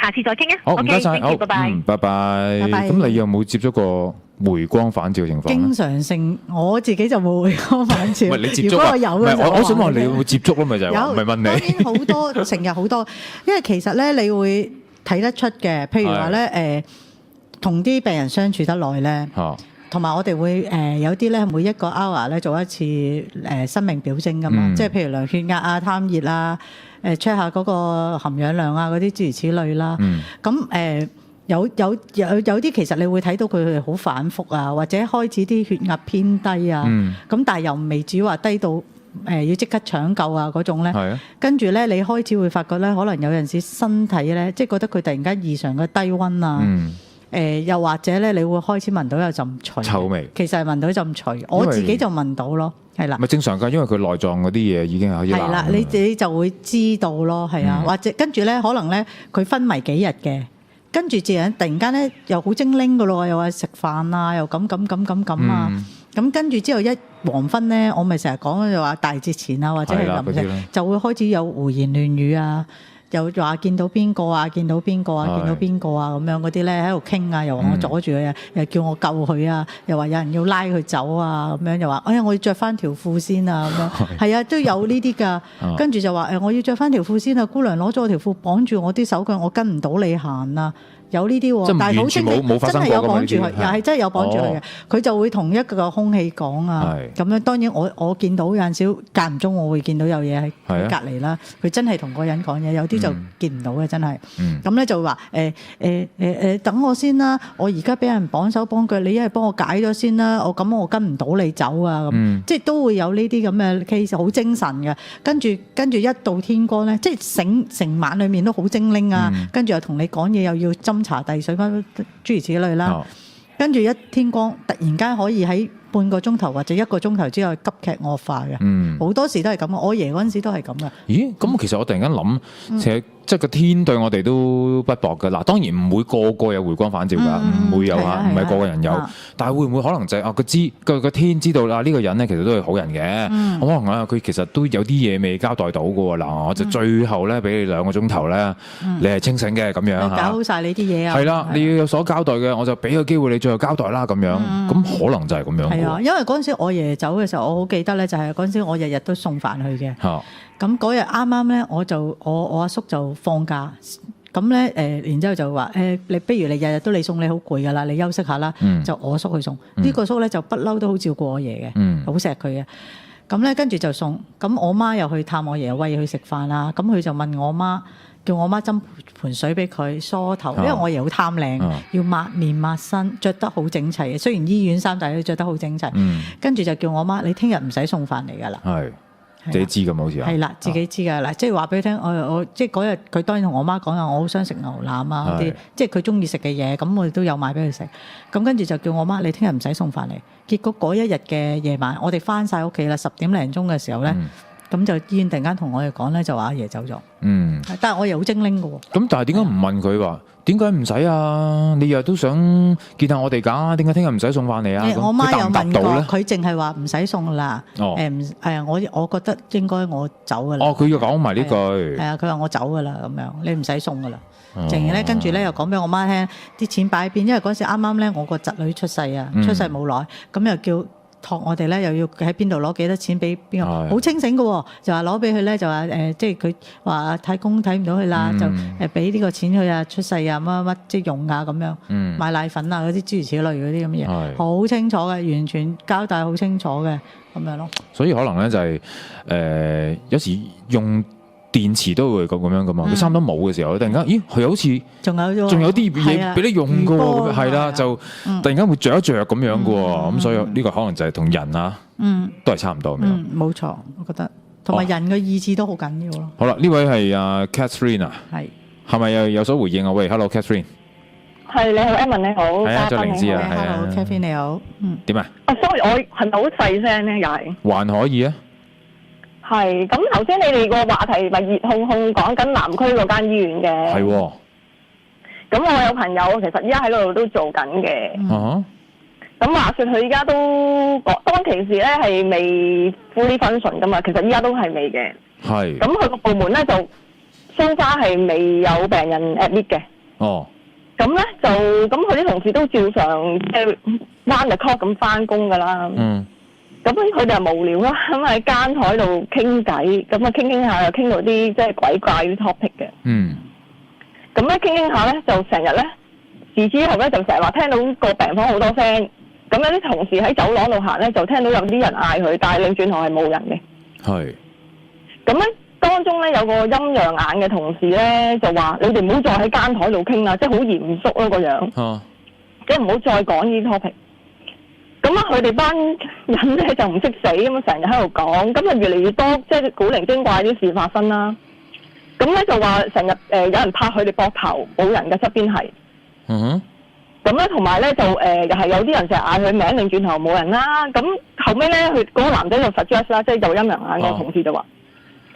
下次再傾啊。好，唔該晒，好，拜拜。拜拜。咁你有冇接觸過回光返照嘅情況？經常性，我自己就冇回光返照。唔係你接觸啊？如果我有嘅時候，我想問你有冇接觸咯？咪就係話，唔係問你。當然好多，成日好多，因為其實咧，你會睇得出嘅。譬如話咧，同啲病人相處得耐咧。同埋我哋會有啲咧，每一個 hour 咧做一次生命表徵噶嘛，即係譬如量血壓啊、探熱啊、check 下嗰個含氧量啊嗰啲諸如此類啦。咁有啲其實你會睇到佢好反覆啊，或者開始啲血壓偏低啊，咁但係又未至於話低到要即刻搶救啊嗰種咧。跟住咧，你開始會發覺咧，可能有陣時身體咧，即係覺得佢突然間異常嘅低溫啊。又或者咧，你會開始聞到有陣臭味，其實係聞到陣除，我自己就聞到咯，係啦。咪正常㗎，因為佢內臟嗰啲嘢已經係可以。係啦，你自己就會知道咯，係啊，或者跟住咧，可能咧佢昏迷幾日嘅，跟住突然間咧又好精靈㗎咯，又話食飯啊，又咁啊，咁跟住之後一黃昏咧，我咪成日講就話大節前啊，或者係咁嘅，就會開始有胡言亂語啊。又話見到邊個啊，見到邊個啊，見到邊個啊咁樣嗰啲咧喺度傾啊，又話我阻住佢啊，又叫我救佢啊，又話有人要拉佢走啊咁樣，又話哎呀我要着翻條褲先啊咁樣，係啊都有呢啲㗎，跟住就話我要着翻條褲先啊，姑娘攞咗我條褲綁住我啲手腳，我跟唔到你行啊。有呢啲喎，但係好清晰，真係有綁住佢，又係真係有綁住佢嘅。佢就會同一個空氣講啊，咁樣當然我見到有陣時間唔中我會見到有嘢喺隔離啦。佢真係同個人講嘢，有啲就見唔到嘅，真係。咁咧就話等我先啦，我而家俾人綁手綁腳，你一係幫我解咗先啦。我跟唔到你走啊咁，即係都會有呢啲咁嘅 case，好精神嘅。跟住一到天光咧，即係成晚裡面都好精靈啊。跟住又同你講嘢，又要斟茶遞水翻諸如此類啦，跟住一天光突然間可以喺半個鐘頭或者1個鐘頭之後急劇惡化嘅，好多時都係咁。我爺嗰陣時都係咁嘅。咦？咁其實我突然間諗，其實即係個天對我哋都不薄嘅。嗱，當然唔會個個有回光返照㗎，唔會有啊，唔係個個人有。但係會唔會可能就係個天知道啦？呢個人咧其實都係好人嘅，可能啊佢其實都有啲嘢未交代到嘅喎。嗱，我就最後咧俾你2個鐘頭咧，你係清醒嘅咁樣嚇。搞好晒你啲嘢啊！係啦，你要有所交代嘅，我就俾個機會你最後交代啦咁樣。咁可能就係咁樣。係啊，因為嗰陣時我爺爺走嘅時候，我好記得咧，就係嗰陣時我日日都送飯去嘅。咁嗰日啱啱咧，我阿叔就放假。咁咧然之後就話你不如你日日都你送，你好攰噶啦，你休息下啦。就我叔去送。呢個叔咧就不嬲都好照顧我爺嘅，好錫佢嘅。咁咧跟住就送。咁我媽又去探我爺爺，餵佢食飯啦。咁佢就問我媽，叫我媽斟盆水俾佢梳頭，因為我爺好貪靚，要抹面抹身，着得好整齊嘅。雖然醫院衫，但係佢着得好整齊。跟住就叫我媽，你聽日唔使送飯嚟噶啦。自己知㗎嘛，好似係啦，自己知㗎嗱，即係話俾佢聽，我即係嗰日佢當然同我媽講啊，我好想食牛腩啊啲，即係佢中意食嘅嘢，咁我哋都有買俾佢食。咁跟住就叫我媽，你聽日唔使送飯嚟。結果嗰一日嘅夜晚，我哋翻晒屋企啦，10點零鐘嘅時候咧，咁就醫院突然間同我哋講咧，就話阿爺走咗。但係我爺好精靈㗎喎。咁但係點解唔問佢話？點解唔使啊？你日日都想見下我哋㗎，點解聽日唔使送飯嚟啊？我媽有問過，佢淨係話唔使送啦。我覺得應該我走㗎啦。佢要講埋呢句。係啊，佢話我走㗎啦，咁樣你唔使送㗎啦。淨係咧，跟住咧又講俾我媽聽，啲錢擺喺邊？因為嗰時啱啱咧，我個侄女出世啊，出世冇耐，咁又叫託我哋咧，又要喺邊度攞幾多錢俾邊個？好清醒嘅喎，就話攞俾佢咧，就話即係佢話太公睇唔到佢啦，就俾呢個錢佢啊，出世啊乜乜即係用啊咁樣，買奶粉啊嗰啲諸如此類嗰啲咁嘅嘢，好清楚嘅，完全交代好清楚嘅咁樣咯。所以可能咧就係有時用電池都會咁樣噶嘛，佢差唔多冇嘅時候，突然間，咦，佢好似仲有啲嘢俾你用嘅喎，係啦，就突然間會着一着咁樣嘅喎，咁所以呢個可能就係同人啊，都係差唔多咁樣。冇錯，我覺得同埋人嘅意志都好緊要咯。好啦，呢位係阿 Catherine 啊，係咪又有所回應啊？喂 ，Hello Catherine， 係你好 Evan 你好，係啊，張靈芝啊，係啊 ，Hello Catherine 你好，點啊？Sorry， 我係咪好細聲咧？又係還可以啊。係，咁頭先你哋個話題咪熱烘烘講緊南區嗰間醫院嘅。係喎。咁我有朋友其實依家喺嗰度都做緊嘅。咁話說佢依家都當其時咧係未 fully function 噶嘛，其實依家都係未嘅。係。咁佢個部門咧就so far係未有病人 admit 嘅。咁咧就咁佢啲同事都照常即係 round the clock 咁翻工噶啦。咁佢哋又無聊啦，咁喺間台度傾偈，咁啊傾下又傾到啲即係鬼怪啲 topic 嘅。咁咧傾下咧就成日咧，自之後咧就成日話聽到個病房好多聲，咁有啲同事喺走廊度行咧就聽到有啲人嗌佢，但係擰轉頭係冇人嘅。係。咁咧當中咧有個陰陽眼嘅同事咧就話：你哋唔好再喺間台度傾啦，即係好嚴肅咯個樣。即係唔好再講呢啲 topic。咁啊，佢哋班人咧就唔識死咁啊，成日喺度講，咁啊越嚟越多即係古靈精怪啲事發生啦。咁咧就話成日有人拍佢哋膊頭，冇人嘅側邊係。咁咧同埋咧就又係有啲人成日嗌佢名，擰轉頭冇人啦。咁後尾咧，佢嗰個男仔就 suggest 啦，即係有陰陽眼個同事就話：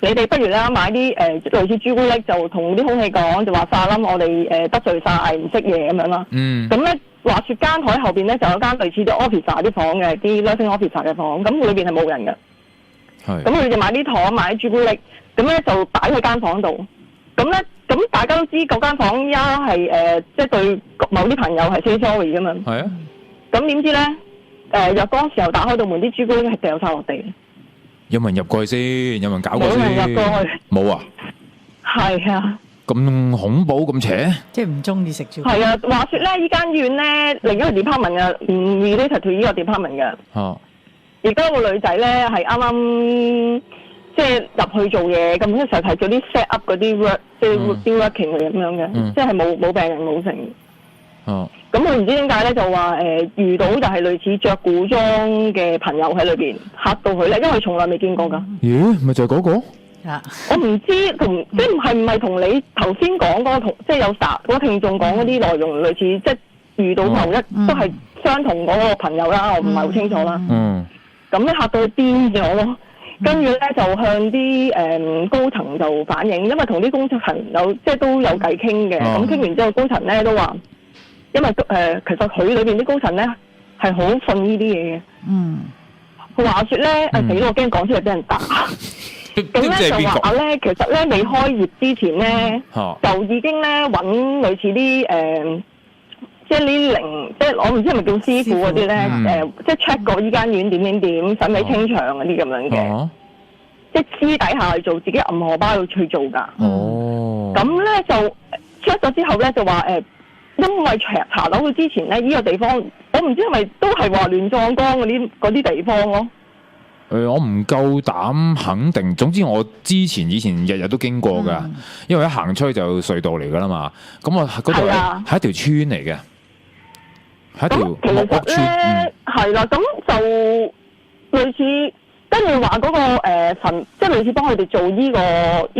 你哋不如咧買啲類似朱古力，就同啲空氣講，就話沙冧我哋得罪晒唔識嘢咁樣啦。咁咧。話說間台後邊咧就有間類似啲 officer 啲房嘅，啲 nursing officer 嘅房，咁裏邊係冇人嘅。咁佢哋買啲糖，買啲朱古力，咁咧就擺喺間房度。咁咧，咁大家都知嗰間房依家係即係對某啲朋友係 say sorry 噶嘛。係啊。咁點知咧？若干時候打開道門，啲朱古力係掉晒落地。有冇人入過去先？有冇人搞過先？冇人入過去。冇啊。係啊。咁恐怖咁邪，即係唔中意食朱古力。係啊，話說咧，依間醫院咧，另一個 department 嘅，唔 related to 呢個 department 嘅。哦。亦都有個女仔咧，係啱啱即係入去做嘢，咁嘅時候係做啲 set up 嗰啲 work， 即係 working 咁樣嘅，即係冇病人冇成。哦。咁佢唔知點解咧，就話遇到就係類似着古裝嘅朋友喺裏邊，嚇到佢咧，因為佢從來未見過㗎。咦？咪就係嗰個？我唔知同即係唔係同你頭先講嗰個同即係有嗰個聽眾講嗰啲內容類似，即係遇到同一都係相同嗰個朋友啦，我唔係好清楚啦。咁咧嚇到佢癲咗咯，跟住咧就向啲高層就反映，因為同啲高層有即係都有偈傾嘅，咁傾完之後高層咧都話，因為其實佢裏邊啲高層咧係好信呢啲嘢嘅。佢話説咧死咯，我驚講出嚟俾人打。咁咧就話咧，其實咧未開業之前咧，就已經咧揾類似啲即係我唔知係咪叫師傅嗰啲咧，即係 check 過依間院點，使唔使清場嗰啲咁樣嘅，即係私底下去做，自己揞荷包去做㗎。咁咧就 check 咗之後咧就話因為茶樓佢之前咧呢個地方，我唔知係咪都係話亂葬崗嗰啲地方咯。我唔夠膽肯定，總之我以前日日都經過㗎，因為一行出去就隧道嚟㗎啦嘛。咁我嗰度係一條村嚟嘅，係一條木屋村。係啦，咁就類似。跟住話嗰個神，即係類似幫佢哋做呢個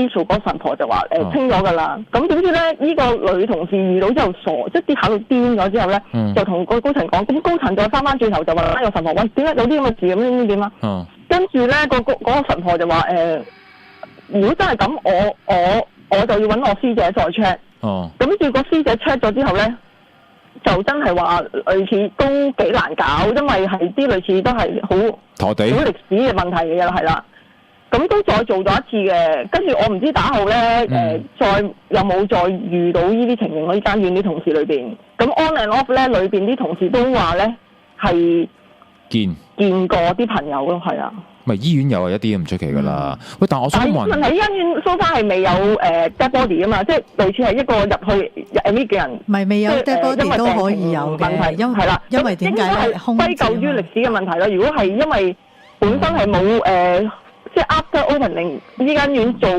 issue 嗰神婆就話清咗㗎啦。咁點知咧呢個女同事遇到之後傻，即係啲考到癲咗之後咧，就同個高層講。咁高層再翻轉頭就話個神婆喂，點解有啲咁嘅事咁點啊？跟住咧嗰個神婆就話如果真係咁，我就要揾我師姐再 check。咁叫個師姐 check 咗之後咧，就真係話類似都幾難搞，因為係啲類似都係好陀地、好歷史嘅問題嚟嘅啦，係啦。咁都再做咗一次嘅，跟住我唔知打後咧再有冇再遇到呢啲情形？我呢間院啲同事裏邊，咁 on and off 咧裏邊啲同事都話咧係見過啲朋友咯，係啊。咪醫院有一啲唔出奇噶啦。喂，但我想問，問題醫院 so far 係未有dead body 啊嘛，即係類似係一個入去呢嘅人，未有 dead body 都可以有嘅，因為點解咧？歸咎於歷史嘅問題咯。如果係因為本身係冇即係 after opening 呢間院做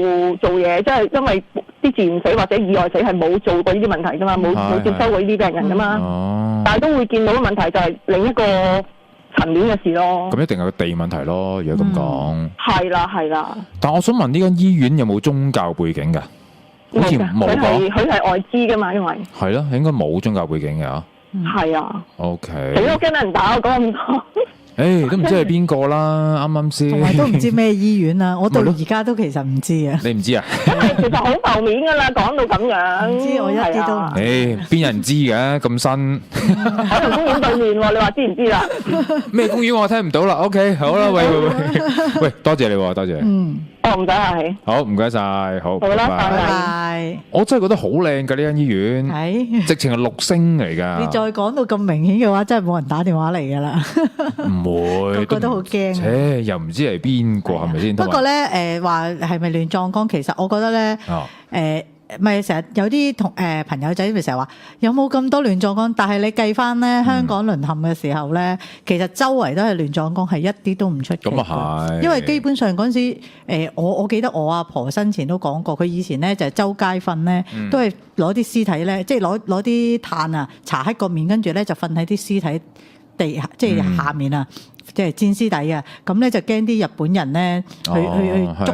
嘢，即係因為啲自然死或者意外死係冇做過呢啲問題噶嘛，冇接收過呢啲病人噶嘛。但係都會見到嘅問題就係另一個層面嘅事咯。咁一定係個地問題咯，如果咁講。係啦。但我想問呢間醫院有冇宗教背景㗎？好似冇講。佢係外資㗎嘛，因為係咯，應該冇宗教背景嘅。係啊。OK。死我驚人打，我講咁多。都唔知係邊個啦，啱先。同埋都唔知咩醫院啊，我到而家都其實唔知啊。你唔知啊？其實好浮面㗎啦，講到咁樣。唔知我一啲都唔知。邊人知嘅咁新？海洋公園對面喎，你話知唔知啦？咩公園我聽唔到啦。OK， 好啦，喂，多謝你，多謝。唔使客氣。好，唔該晒，好。好啦，拜拜。我真係覺得好靚㗎呢間醫院，係直情係6星嚟㗎。你再講到咁明顯嘅話，真係冇人打電話嚟㗎啦。唔會，覺得好驚。又唔知係邊個係咪先？不過咧，話係咪亂葬崗？其實我覺得咧，咪成日有啲朋友仔咪成日話有冇咁多亂葬崗？但係你計翻咧，香港淪陷嘅時候咧，其實周圍都係亂葬崗，係一啲都唔出奇。咁啊係，因為基本上嗰陣時，我記得我阿婆生前都講過，佢以前咧就係周街瞓咧，都係攞啲屍體咧，即係攞啲炭啊，搽喺個面，跟住咧就瞓喺啲屍體地下，即係下面啊。即係煎屍底嘅，咁咧就驚啲日本人咧去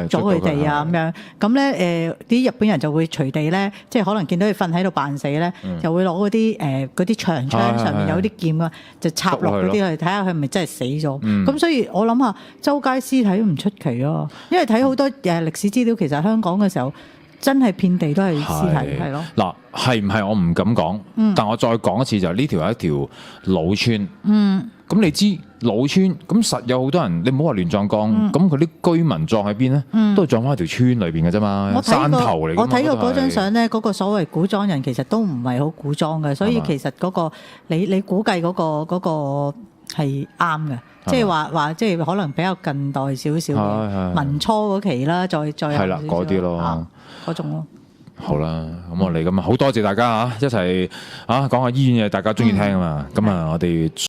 捉咗佢哋啊咁樣，咁咧啲日本人就會隨地咧，即係可能見到佢瞓喺度扮死咧，就會攞嗰啲長槍上面有啲劍啊，就插落嗰啲去睇下佢係咪真係死咗。咁所以我諗下周街屍體都唔出奇啊，因為睇好多歷史資料，其實香港嘅時候真係遍地都係屍體，係咯。嗱，係唔係我唔敢講，但我再講一次就係呢條係一條老村。咁你知老村咁實有好多人，你唔好話亂葬崗，咁佢啲居民葬喺邊咧？都係葬翻喺條村裏邊嘅啫嘛，山頭嚟。我睇過嗰張相咧，嗰個所謂古裝人其實都唔係好古裝嘅，所以其實嗰個你估計嗰個係啱嘅，即係話即係可能比較近代少少嘅民初嗰期啦，再係啦嗰啲咯，嗰種咯。好啦，咁我哋咁啊，好多謝大家一齊講下醫院嘢，大家中意聽啊嘛，咁啊我哋。